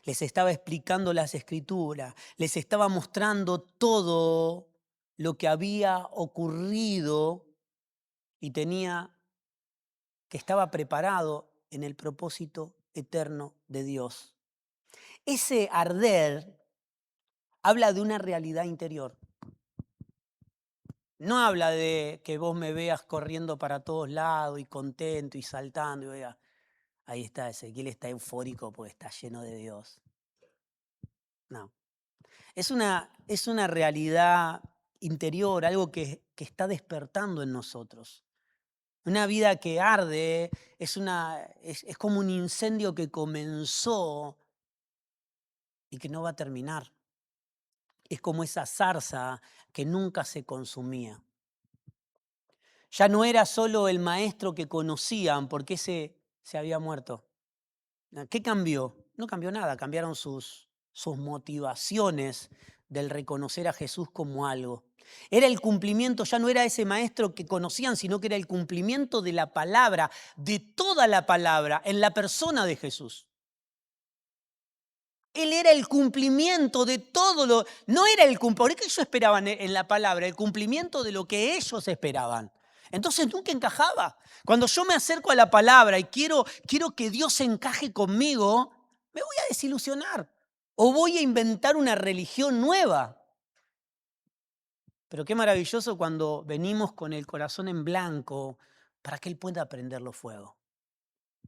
les estaba explicando las Escrituras, les estaba mostrando todo lo que había ocurrido y que estaba preparado en el propósito eterno de Dios. Ese arder habla de una realidad interior. No habla de que vos me veas corriendo para todos lados y contento y saltando y vea, ahí está, Ezequiel está eufórico porque está lleno de Dios. No. Es una realidad interior, algo que está despertando en nosotros. Una vida que arde es como un incendio que comenzó y que no va a terminar. Es como esa zarza que nunca se consumía. Ya no era solo el maestro que conocían porque ese se había muerto. ¿Qué cambió? No cambió nada, cambiaron sus motivaciones del reconocer a Jesús como algo. Era el cumplimiento, ya no era ese maestro que conocían, sino que era el cumplimiento de la palabra, de toda la palabra, en la persona de Jesús. Él era el cumplimiento de todo lo... No era el cumplimiento, ¿por qué ellos esperaban en la palabra? El cumplimiento de lo que ellos esperaban. Entonces nunca encajaba. Cuando yo me acerco a la palabra y quiero que Dios encaje conmigo, me voy a desilusionar. O voy a inventar una religión nueva. Pero qué maravilloso cuando venimos con el corazón en blanco para que Él pueda prenderlo fuego,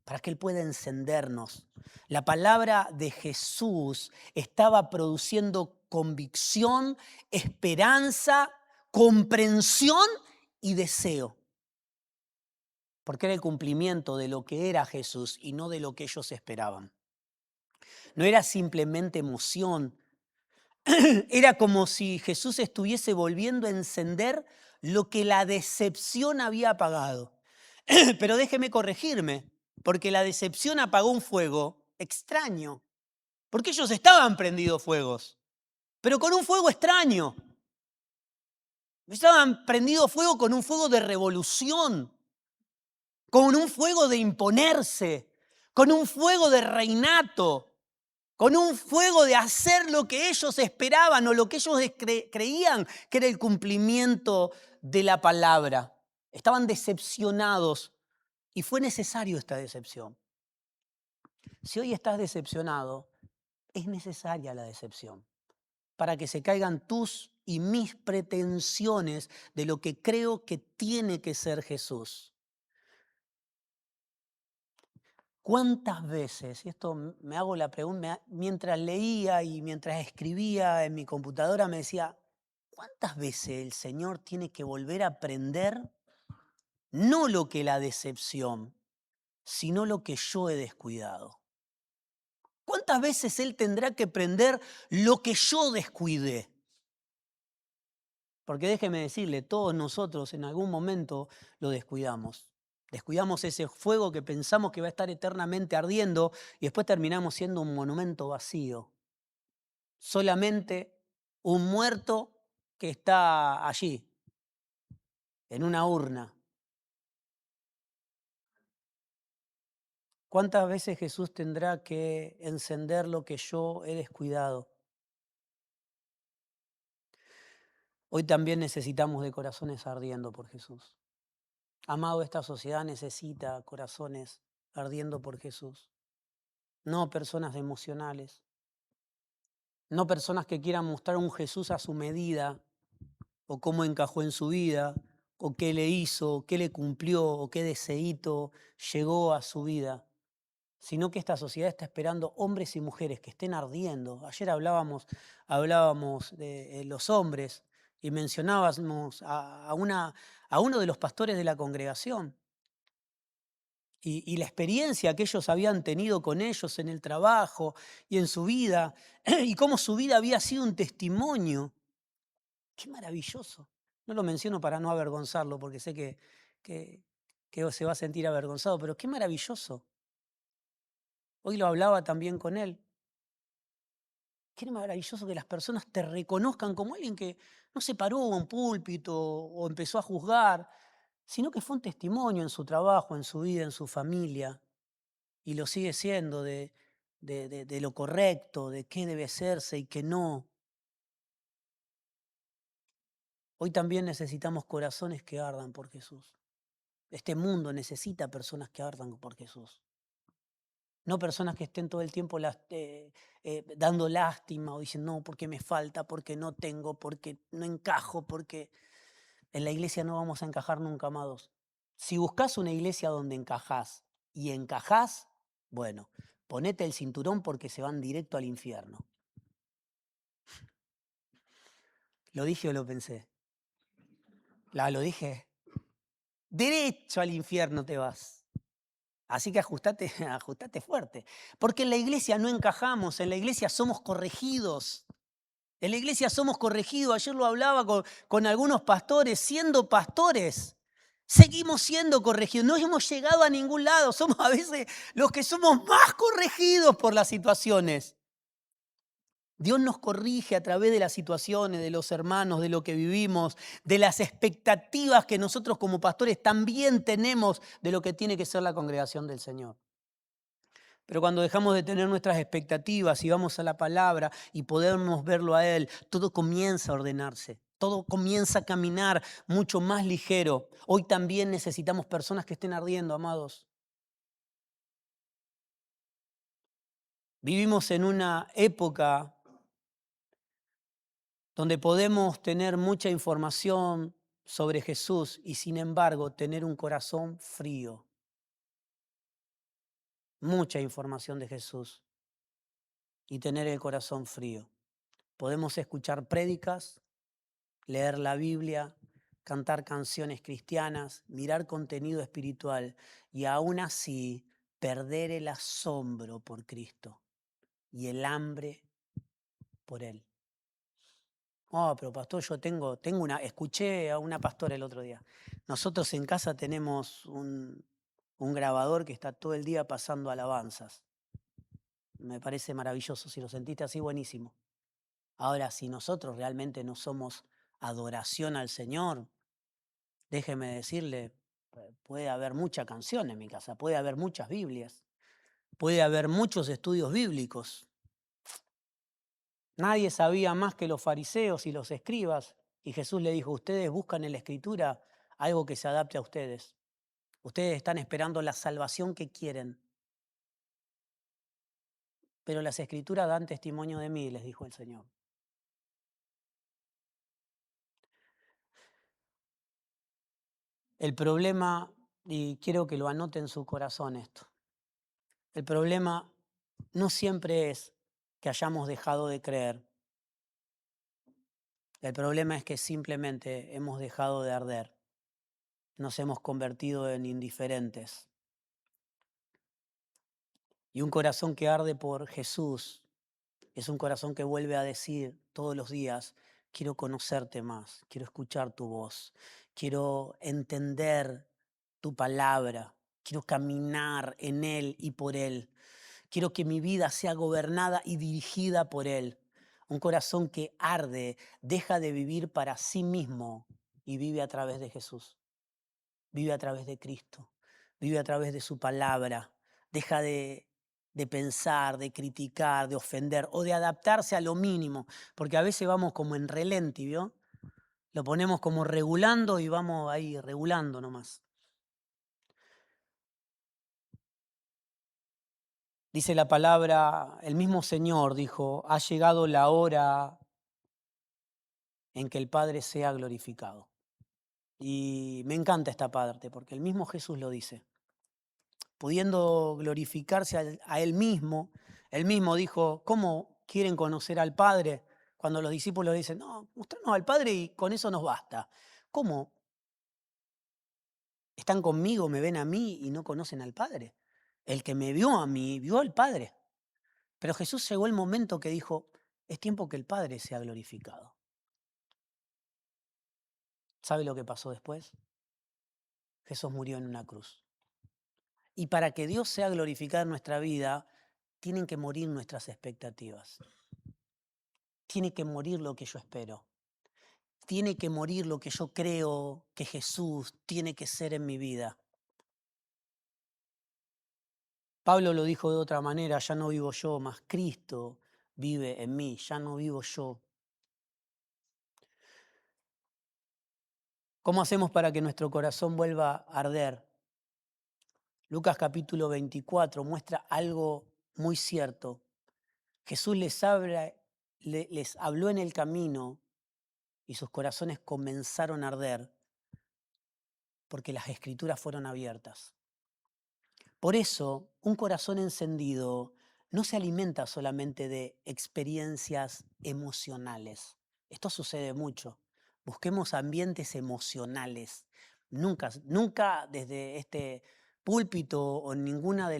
para que Él pueda encendernos. La palabra de Jesús estaba produciendo convicción, esperanza, comprensión y deseo. Porque era el cumplimiento de lo que era Jesús y no de lo que ellos esperaban. No era simplemente emoción. Era como si Jesús estuviese volviendo a encender lo que la decepción había apagado. Pero déjeme corregirme, porque la decepción apagó un fuego extraño. Porque ellos estaban prendidos fuegos, pero con un fuego extraño. Estaban prendidos fuego con un fuego de revolución, con un fuego de imponerse, con un fuego de reinato, con un fuego de hacer lo que ellos esperaban o lo que ellos creían que era el cumplimiento de la palabra. Estaban decepcionados y fue necesario esta decepción. Si hoy estás decepcionado, es necesaria la decepción para que se caigan tus y mis pretensiones de lo que creo que tiene que ser Jesús. ¿Cuántas veces, y esto me hago la pregunta, mientras leía y mientras escribía en mi computadora me decía, ¿cuántas veces el Señor tiene que volver a aprender no lo que la decepción, sino lo que yo he descuidado? ¿Cuántas veces Él tendrá que aprender lo que yo descuidé? Porque déjeme decirle, todos nosotros en algún momento lo descuidamos. Descuidamos ese fuego que pensamos que va a estar eternamente ardiendo y después terminamos siendo un monumento vacío. Solamente un muerto que está allí, en una urna. ¿Cuántas veces Jesús tendrá que encender lo que yo he descuidado? Hoy también necesitamos de corazones ardiendo por Jesús. Amado, esta sociedad necesita corazones ardiendo por Jesús. No personas emocionales, no personas que quieran mostrar un Jesús a su medida, o cómo encajó en su vida, o qué le hizo, o qué le cumplió, o qué deseíto llegó a su vida, sino que esta sociedad está esperando hombres y mujeres que estén ardiendo. Ayer hablábamos de los hombres y mencionábamos a uno de los pastores de la congregación. Y la experiencia que ellos habían tenido con ellos en el trabajo y en su vida, y cómo su vida había sido un testimonio. ¡Qué maravilloso! No lo menciono para no avergonzarlo, porque sé que se va a sentir avergonzado, pero qué maravilloso. Hoy lo hablaba también con él. Qué maravilloso que las personas te reconozcan como alguien que no se paró a un púlpito o empezó a juzgar, sino que fue un testimonio en su trabajo, en su vida, en su familia. Y lo sigue siendo de lo correcto, de qué debe hacerse y qué no. Hoy también necesitamos corazones que ardan por Jesús. Este mundo necesita personas que ardan por Jesús. No personas que estén todo el tiempo dando lástima o diciendo, no, porque me falta, porque no tengo, porque no encajo, porque en la iglesia no vamos a encajar nunca, amados. Si buscas una iglesia donde encajás y encajás, bueno, ponete el cinturón porque se van directo al infierno. ¿Lo dije o lo pensé? Lo dije. Derecho al infierno te vas. Así que ajustate fuerte. Porque en la iglesia no encajamos, en la iglesia somos corregidos. En la iglesia somos corregidos. Ayer lo hablaba con algunos pastores, siendo pastores. Seguimos siendo corregidos, no hemos llegado a ningún lado. Somos a veces los que somos más corregidos por las situaciones. Dios nos corrige a través de las situaciones, de los hermanos, de lo que vivimos, de las expectativas que nosotros como pastores también tenemos de lo que tiene que ser la congregación del Señor. Pero cuando dejamos de tener nuestras expectativas y vamos a la palabra y podemos verlo a Él, todo comienza a ordenarse, todo comienza a caminar mucho más ligero. Hoy también necesitamos personas que estén ardiendo, amados. Vivimos en una época donde podemos tener mucha información sobre Jesús y sin embargo tener un corazón frío. Mucha información de Jesús y tener el corazón frío. Podemos escuchar prédicas, leer la Biblia, cantar canciones cristianas, mirar contenido espiritual y aún así perder el asombro por Cristo y el hambre por Él. Oh, pero pastor, yo tengo escuché a una pastora el otro día. Nosotros en casa tenemos un grabador que está todo el día pasando alabanzas. Me parece maravilloso. Si lo sentiste así, buenísimo. Ahora, si nosotros realmente no somos adoración al Señor, déjeme decirle, puede haber mucha canción en mi casa, puede haber muchas Biblias, puede haber muchos estudios bíblicos. Nadie sabía más que los fariseos y los escribas. Y Jesús le dijo, ustedes buscan en la Escritura algo que se adapte a ustedes. Ustedes están esperando la salvación que quieren. Pero las Escrituras dan testimonio de mí, les dijo el Señor. El problema, y quiero que lo anote en su corazón esto, el problema no siempre es que hayamos dejado de creer. El problema es que simplemente hemos dejado de arder. Nos hemos convertido en indiferentes. Y un corazón que arde por Jesús es un corazón que vuelve a decir todos los días, quiero conocerte más, quiero escuchar tu voz, quiero entender tu palabra, quiero caminar en Él y por Él. Quiero que mi vida sea gobernada y dirigida por Él. Un corazón que arde, deja de vivir para sí mismo y vive a través de Jesús. Vive a través de Cristo. Vive a través de su palabra. Deja de pensar, de criticar, de ofender o de adaptarse a lo mínimo. Porque a veces vamos como en relenti, ¿vio? Lo ponemos como regulando y vamos ahí regulando nomás. Dice la palabra, el mismo Señor dijo, ha llegado la hora en que el Padre sea glorificado. Y me encanta esta parte porque el mismo Jesús lo dice. Pudiendo glorificarse a Él mismo dijo, ¿cómo quieren conocer al Padre? Cuando los discípulos dicen, no, mostrarnos al Padre y con eso nos basta. ¿Cómo? Están conmigo, me ven a mí y no conocen al Padre. El que me vio a mí, vio al Padre. Pero Jesús llegó el momento que dijo, es tiempo que el Padre sea glorificado. ¿Sabe lo que pasó después? Jesús murió en una cruz. Y para que Dios sea glorificado en nuestra vida, tienen que morir nuestras expectativas. Tiene que morir lo que yo espero. Tiene que morir lo que yo creo que Jesús tiene que ser en mi vida. Pablo lo dijo de otra manera, ya no vivo yo, mas Cristo vive en mí, ya no vivo yo. ¿Cómo hacemos para que nuestro corazón vuelva a arder? Lucas capítulo 24 muestra algo muy cierto. Jesús les habló en el camino y sus corazones comenzaron a arder porque las escrituras fueron abiertas. Por eso, un corazón encendido no se alimenta solamente de experiencias emocionales. Esto sucede mucho. Busquemos ambientes emocionales. Nunca, nunca desde este púlpito o en ninguna de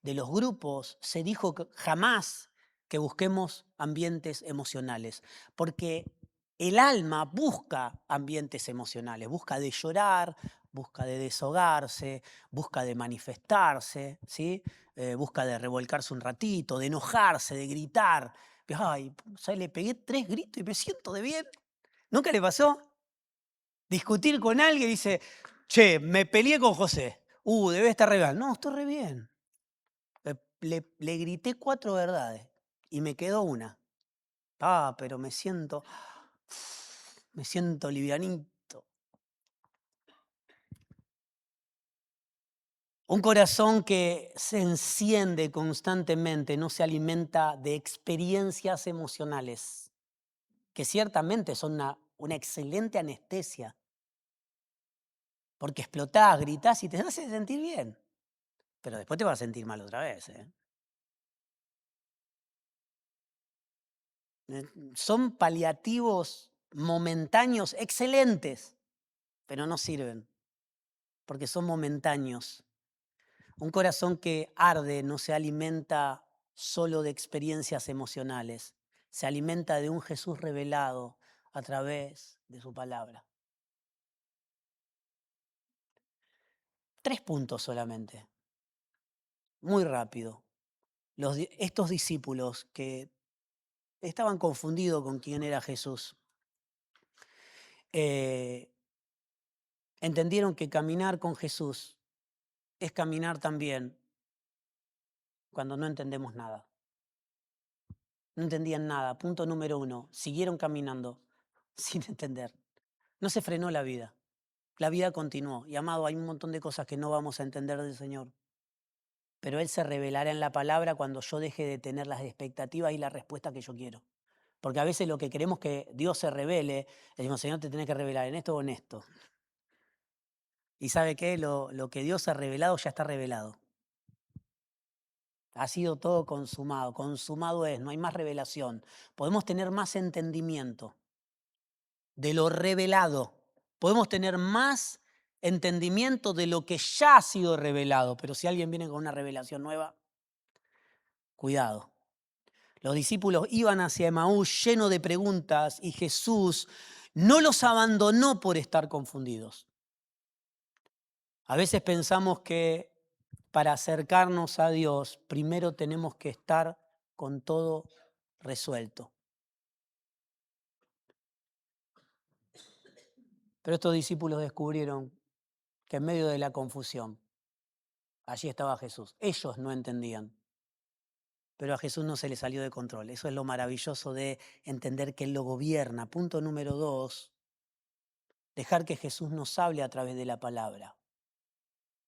los grupos se dijo jamás que busquemos ambientes emocionales, porque el alma busca ambientes emocionales, busca de llorar, busca de deshogarse, busca de manifestarse, ¿sí? Busca de revolcarse un ratito, de enojarse, de gritar, Ay, ¿sabes? Le pegué 3 gritos y me siento de bien. ¿Nunca le pasó? Discutir con alguien y dice, che, me peleé con José. Debe estar re bien. No, estoy re bien. Le grité 4 verdades y me quedó una. Pero me siento livianito. Un corazón que se enciende constantemente no se alimenta de experiencias emocionales, que ciertamente son una excelente anestesia, porque explotás, gritás y te hace sentir bien, pero después te vas a sentir mal otra vez. Son paliativos momentáneos excelentes, pero no sirven, porque son momentáneos. Un corazón que arde no se alimenta solo de experiencias emocionales, se alimenta de un Jesús revelado a través de su palabra. 3 puntos solamente, muy rápido. Estos discípulos que estaban confundidos con quién era Jesús, entendieron que caminar con Jesús es caminar también cuando no entendemos nada. No entendían nada. Punto número 1. Siguieron caminando sin entender. No se frenó la vida. La vida continuó. Y amado, hay un montón de cosas que no vamos a entender del Señor. Pero Él se revelará en la palabra cuando yo deje de tener las expectativas y la respuesta que yo quiero. Porque a veces lo que queremos que Dios se revele, le decimos, Señor, te tenés que revelar en esto o en esto. Y ¿sabe qué? Lo que Dios ha revelado ya está revelado. Ha sido todo consumado. Consumado es, no hay más revelación. Podemos tener más entendimiento de lo revelado. Podemos tener más entendimiento de lo que ya ha sido revelado. Pero si alguien viene con una revelación nueva, cuidado. Los discípulos iban hacia Emaús llenos de preguntas y Jesús no los abandonó por estar confundidos. A veces pensamos que para acercarnos a Dios, primero tenemos que estar con todo resuelto. Pero estos discípulos descubrieron que en medio de la confusión, allí estaba Jesús. Ellos no entendían, pero a Jesús no se le salió de control. Eso es lo maravilloso de entender que Él lo gobierna. Punto número 2, dejar que Jesús nos hable a través de la palabra.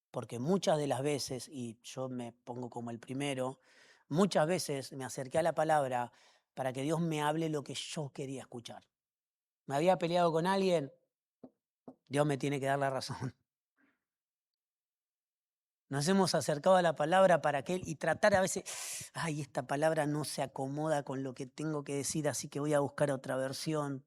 Porque muchas de las veces, y yo me pongo como el primero, muchas veces me acerqué a la palabra para que Dios me hable lo que yo quería escuchar. Me había peleado con alguien, Dios me tiene que dar la razón. Nos hemos acercado a la palabra para que Él, y tratar a veces, esta palabra no se acomoda con lo que tengo que decir, así que voy a buscar otra versión.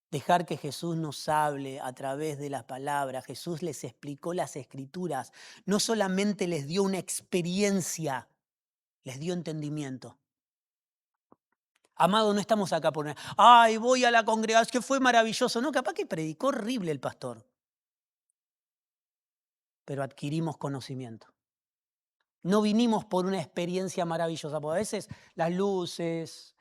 Dejar que Jesús nos hable a través de las palabras. Jesús les explicó las Escrituras. No solamente les dio una experiencia, les dio entendimiento. Amado, no estamos acá por... voy a la congregación, que fue maravilloso. No, capaz que predicó horrible el pastor. Pero adquirimos conocimiento. No vinimos por una experiencia maravillosa, porque a veces las luces,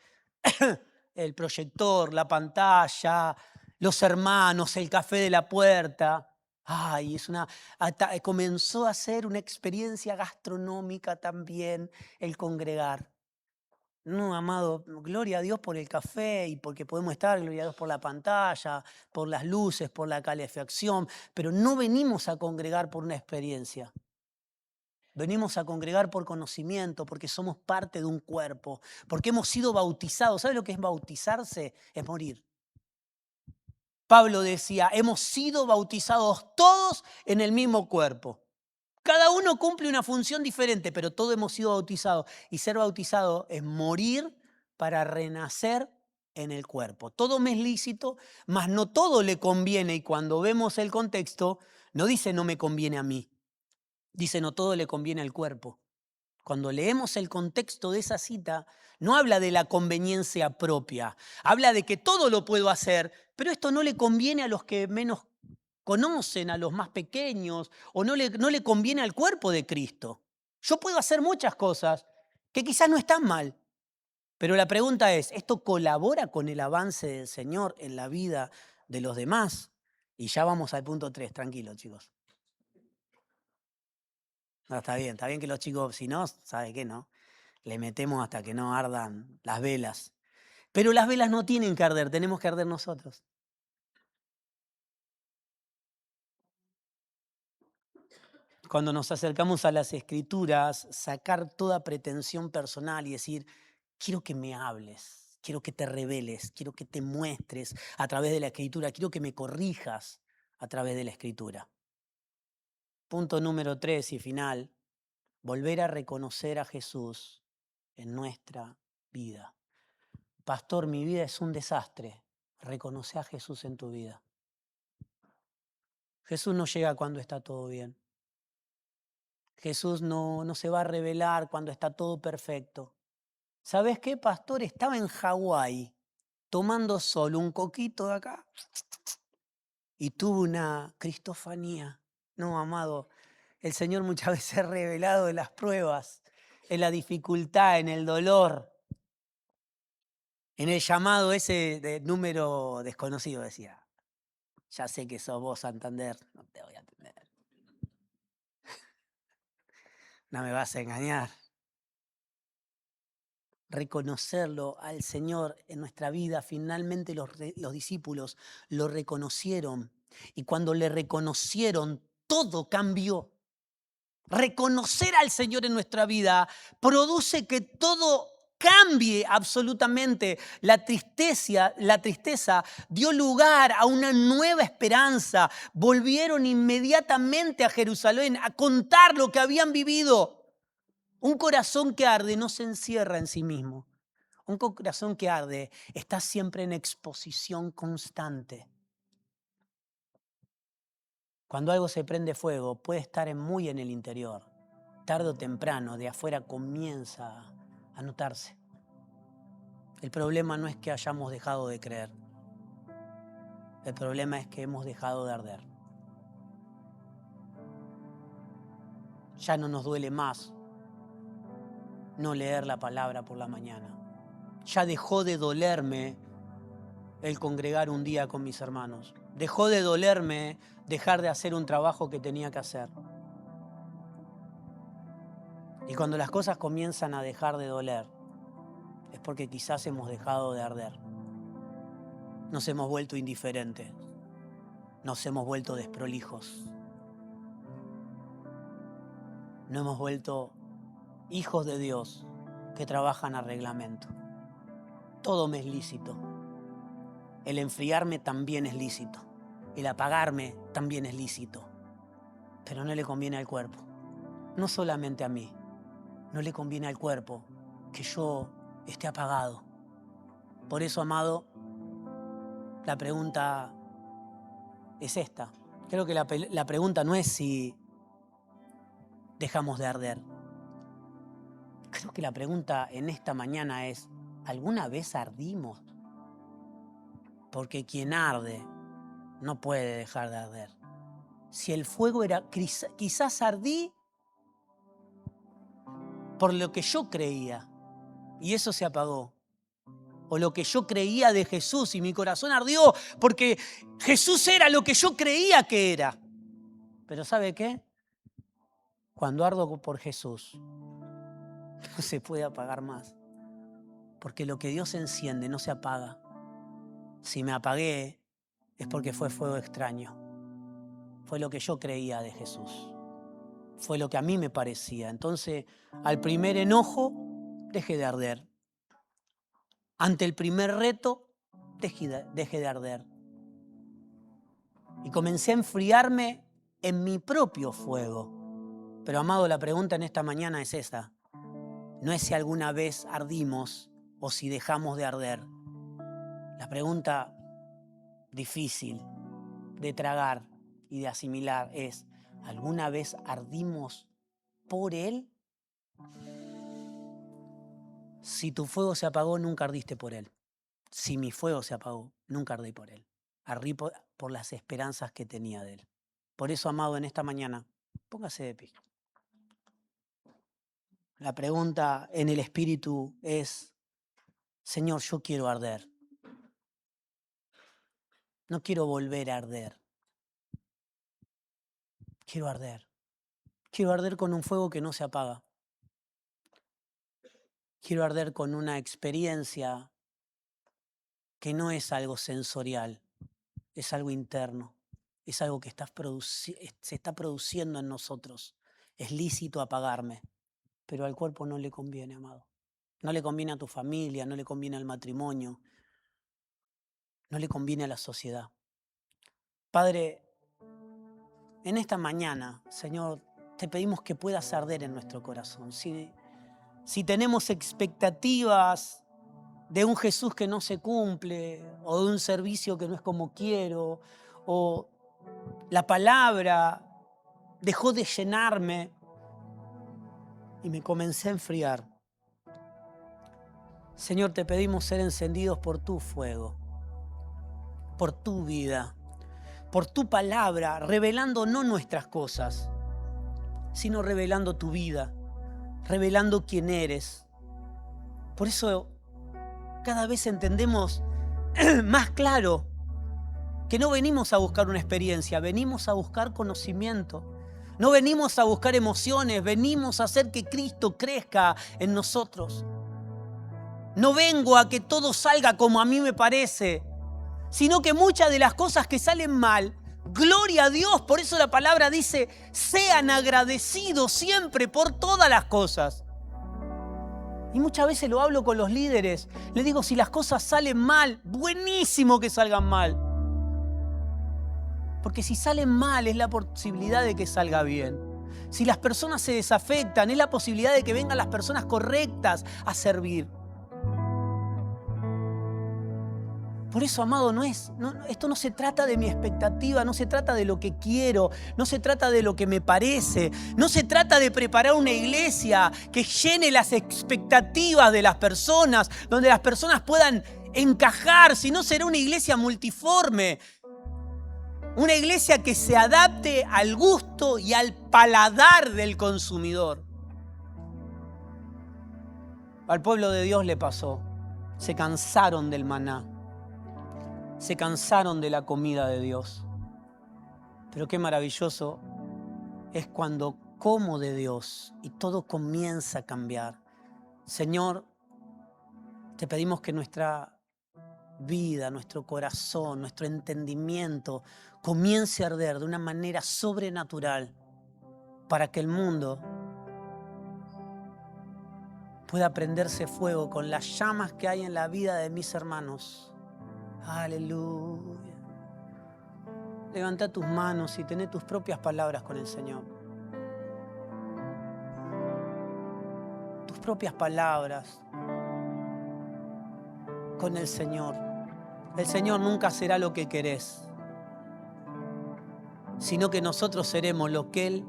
el proyector, la pantalla, los hermanos, el café de la puerta. Comenzó a ser una experiencia gastronómica también el congregar. No, amado, gloria a Dios por el café y porque podemos estar, gloria a Dios por la pantalla, por las luces, por la calefacción, pero no venimos a congregar por una experiencia. Venimos a congregar por conocimiento, porque somos parte de un cuerpo, porque hemos sido bautizados. ¿Sabe lo que es bautizarse? Es morir. Pablo decía, hemos sido bautizados todos en el mismo cuerpo. Cada uno cumple una función diferente, pero todos hemos sido bautizados. Y ser bautizado es morir para renacer en el cuerpo. Todo me es lícito, mas no todo le conviene. Y cuando vemos el contexto, no dice no me conviene a mí. Dice no todo le conviene al cuerpo. Cuando leemos el contexto de esa cita, no habla de la conveniencia propia. Habla de que todo lo puedo hacer, pero esto no le conviene a los que menos conocen, a los más pequeños, o no le conviene al cuerpo de Cristo. Yo puedo hacer muchas cosas que quizás no están mal, pero la pregunta es, ¿esto colabora con el avance del Señor en la vida de los demás? Y ya vamos al punto 3, tranquilos, chicos. No, está bien que los chicos, si no, ¿sabe qué, no? Le metemos hasta que no ardan las velas. Pero las velas no tienen que arder, tenemos que arder nosotros. Cuando nos acercamos a las Escrituras, sacar toda pretensión personal y decir, quiero que me hables, quiero que te reveles, quiero que te muestres a través de la Escritura, quiero que me corrijas a través de la Escritura. Punto número 3 y final, volver a reconocer a Jesús en nuestra vida. Pastor, mi vida es un desastre. Reconoce a Jesús en tu vida. Jesús no llega cuando está todo bien. Jesús no se va a revelar cuando está todo perfecto. ¿Sabes qué, pastor? Estaba en Hawái tomando sol, un coquito de acá, y tuve una cristofanía. No, amado, el Señor muchas veces ha revelado en las pruebas, en la dificultad, en el dolor, en el llamado ese de número desconocido, decía. Ya sé que sos vos, Santander, no te voy a atender. No me vas a engañar. Reconocerlo al Señor en nuestra vida, finalmente los discípulos lo reconocieron. Y cuando le reconocieron, todo cambió. Reconocer al Señor en nuestra vida produce que todo cambie absolutamente. La tristeza dio lugar a una nueva esperanza. Volvieron inmediatamente a Jerusalén a contar lo que habían vivido. Un corazón que arde no se encierra en sí mismo. Un corazón que arde está siempre en exposición constante. Cuando algo se prende fuego, puede estar muy en el interior. Tarde o temprano, de afuera comienza a notarse. El problema no es que hayamos dejado de creer. El problema es que hemos dejado de arder. Ya no nos duele más no leer la palabra por la mañana. Ya dejó de dolerme el congregar un día con mis hermanos. Dejó de dolerme dejar de hacer un trabajo que tenía que hacer. Y cuando las cosas comienzan a dejar de doler, es porque quizás hemos dejado de arder. Nos hemos vuelto indiferentes. Nos hemos vuelto desprolijos. Nos hemos vuelto hijos de Dios que trabajan a reglamento. Todo me es lícito. El enfriarme también es lícito. El apagarme también es lícito. Pero no le conviene al cuerpo. No solamente a mí. No le conviene al cuerpo que yo esté apagado. Por eso, amado, la pregunta es esta. Creo que la pregunta no es si dejamos de arder. Creo que la pregunta en esta mañana es, ¿alguna vez ardimos? Porque quien arde no puede dejar de arder. Si el fuego era, quizás ardí por lo que yo creía y eso se apagó. O lo que yo creía de Jesús y mi corazón ardió porque Jesús era lo que yo creía que era. Pero ¿sabe qué? Cuando ardo por Jesús, no se puede apagar más. Porque lo que Dios enciende no se apaga. Si me apagué es porque fue fuego extraño. Fue lo que yo creía de Jesús. Fue lo que a mí me parecía. Entonces, al primer enojo, deje de arder. Ante el primer reto, deje de arder. Y comencé a enfriarme en mi propio fuego. Pero, amado, la pregunta en esta mañana es esta. No es si alguna vez ardimos o si dejamos de arder. La pregunta difícil de tragar y de asimilar es, ¿alguna vez ardimos por Él? Si tu fuego se apagó, nunca ardiste por Él. Si mi fuego se apagó, nunca ardí por Él. Ardí por las esperanzas que tenía de Él. Por eso, amado, en esta mañana, póngase de pie. La pregunta en el espíritu es, Señor, yo quiero arder. No quiero volver a arder. Quiero arder. Quiero arder con un fuego que no se apaga. Quiero arder con una experiencia que no es algo sensorial, es algo interno, es algo que se está produciendo en nosotros. Es lícito apagarme, pero al cuerpo no le conviene, amado. No le conviene a tu familia, no le conviene al matrimonio, no le conviene a la sociedad. Padre, en esta mañana, Señor, te pedimos que puedas arder en nuestro corazón. Si tenemos expectativas de un Jesús que no se cumple, o de un servicio que no es como quiero, o la palabra dejó de llenarme y me comencé a enfriar. Señor, te pedimos ser encendidos por tu fuego, por tu vida, por tu palabra, revelando no nuestras cosas, sino revelando tu vida, revelando quién eres. Por eso cada vez entendemos más claro que no venimos a buscar una experiencia, venimos a buscar conocimiento. No venimos a buscar emociones, venimos a hacer que Cristo crezca en nosotros. No vengo a que todo salga como a mí me parece, sino que muchas de las cosas que salen mal, gloria a Dios, por eso la palabra dice, sean agradecidos siempre por todas las cosas. Y muchas veces lo hablo con los líderes, les digo, si las cosas salen mal, buenísimo que salgan mal. Porque si salen mal es la posibilidad de que salga bien. Si las personas se desafectan, es la posibilidad de que vengan las personas correctas a servir. Por eso, amado, esto no se trata de mi expectativa, no se trata de lo que quiero, no se trata de lo que me parece, no se trata de preparar una iglesia que llene las expectativas de las personas, donde las personas puedan encajar, sino será una iglesia multiforme, una iglesia que se adapte al gusto y al paladar del consumidor. Al pueblo de Dios le pasó, se cansaron del maná. Se cansaron de la comida de Dios. Pero qué maravilloso es cuando como de Dios y todo comienza a cambiar. Señor, te pedimos que nuestra vida, nuestro corazón, nuestro entendimiento comience a arder de una manera sobrenatural para que el mundo pueda prenderse fuego con las llamas que hay en la vida de mis hermanos. Aleluya. Levanta tus manos y tené tus propias palabras con el Señor. Tus propias palabras con el Señor. El Señor nunca será lo que querés, sino que nosotros seremos lo que Él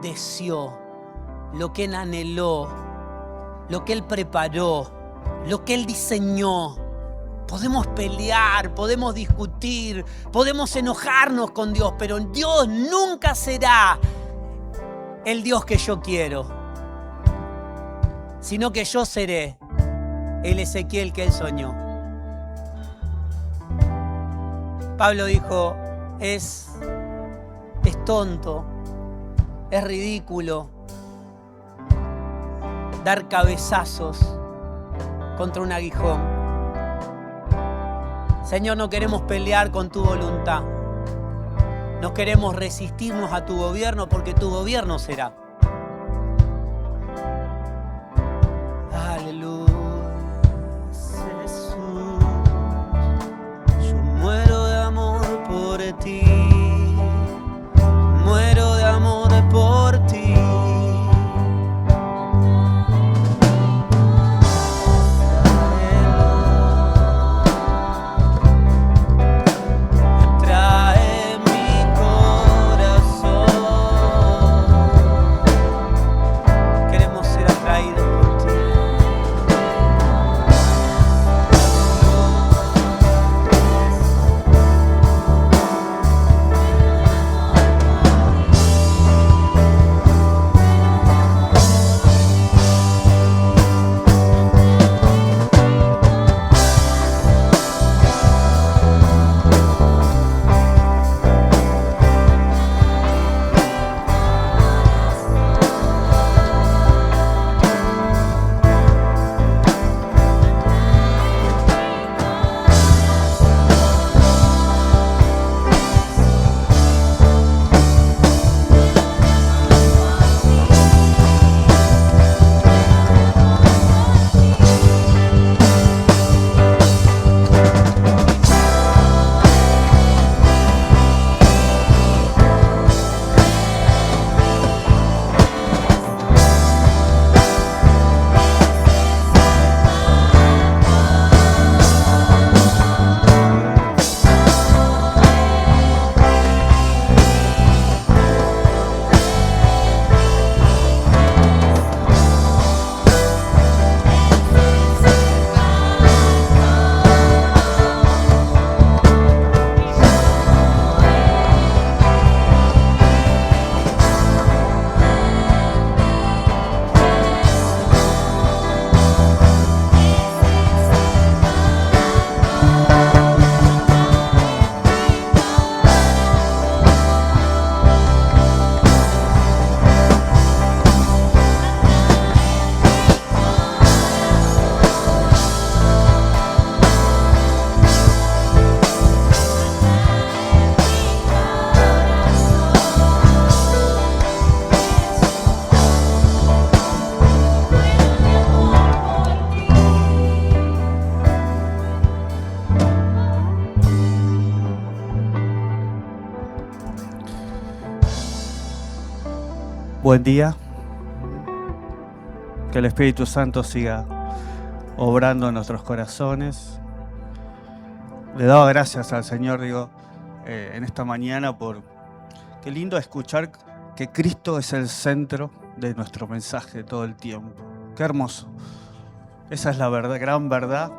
deseó, lo que Él anheló, lo que Él preparó, lo que Él diseñó. Podemos pelear, podemos discutir, podemos enojarnos con Dios, pero Dios nunca será el Dios que yo quiero, sino que yo seré el Ezequiel que Él soñó. Pablo dijo, es tonto, es ridículo dar cabezazos contra un aguijón. Señor, no queremos pelear con tu voluntad. No queremos resistirnos a tu gobierno porque tu gobierno será. Aleluya, Jesús. Yo muero de amor por ti. Muero de amor por ti. Trae mi corazón. Buen día. Que el Espíritu Santo siga obrando en nuestros corazones. Le daba gracias al Señor, en esta mañana por... Qué lindo escuchar que Cristo es el centro de nuestro mensaje todo el tiempo. Qué hermoso. Esa es la verdad, gran verdad,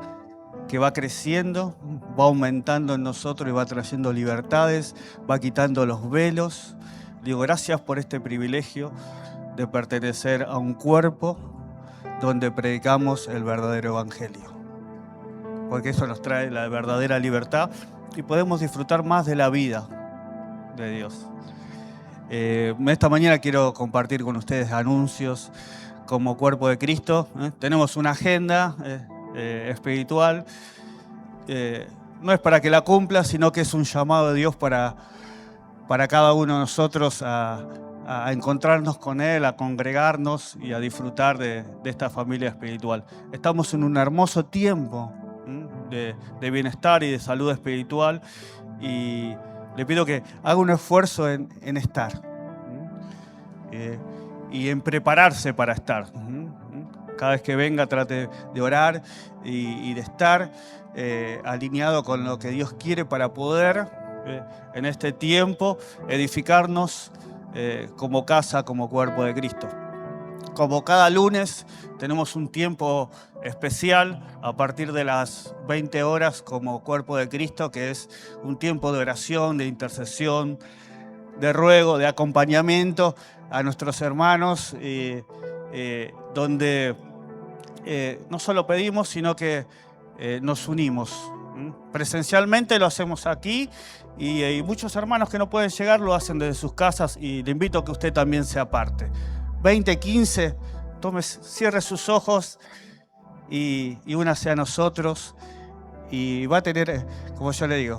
que va creciendo, va aumentando en nosotros y va trayendo libertades, va quitando los velos. Digo, gracias por este privilegio de pertenecer a un cuerpo donde predicamos el verdadero evangelio. Porque eso nos trae la verdadera libertad y podemos disfrutar más de la vida de Dios. Esta mañana quiero compartir con ustedes anuncios como Cuerpo de Cristo. Tenemos una agenda espiritual. No es para que la cumpla, sino que es un llamado de Dios para cada uno de nosotros a encontrarnos con Él, a congregarnos y a disfrutar de esta familia espiritual. Estamos en un hermoso tiempo de bienestar y de salud espiritual y le pido que haga un esfuerzo en estar y en prepararse para estar. Cada vez que venga trate de orar y de estar alineado con lo que Dios quiere para poder en este tiempo edificarnos como casa, como cuerpo de Cristo. Como cada lunes tenemos un tiempo especial a partir de las 20 horas como cuerpo de Cristo, que es un tiempo de oración, de intercesión, de ruego, de acompañamiento a nuestros hermanos, donde no solo pedimos, sino que nos unimos. Presencialmente lo hacemos aquí y muchos hermanos que no pueden llegar lo hacen desde sus casas y le invito a que usted también sea parte. 20:15, cierre sus ojos y únase a nosotros y va a tener, como yo le digo,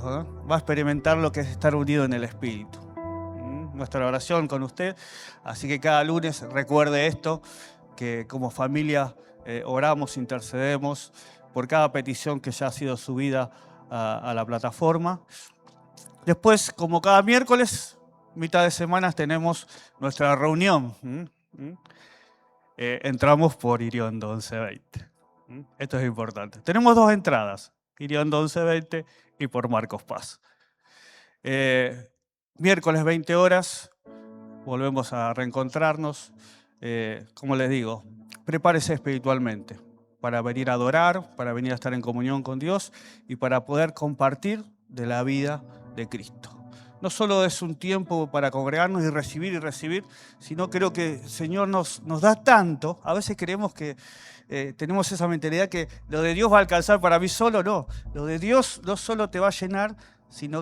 va a experimentar lo que es estar unido en el Espíritu. Nuestra oración con usted, así que cada lunes recuerde esto, que como familia oramos, intercedemos por cada petición que ya ha sido subida a la plataforma. Después, como cada miércoles, mitad de semana, tenemos nuestra reunión. Entramos por Iriondo 1120. Esto es importante. Tenemos 2 entradas, Iriondo 1120 y por Marcos Paz. Miércoles 20 horas, volvemos a reencontrarnos. Como les digo, prepárese espiritualmente para venir a adorar, para venir a estar en comunión con Dios y para poder compartir de la vida de Cristo. No solo es un tiempo para congregarnos y recibir, sino creo que el Señor nos da tanto. A veces creemos que tenemos esa mentalidad que lo de Dios va a alcanzar para mí solo. No, lo de Dios no solo te va a llenar, sino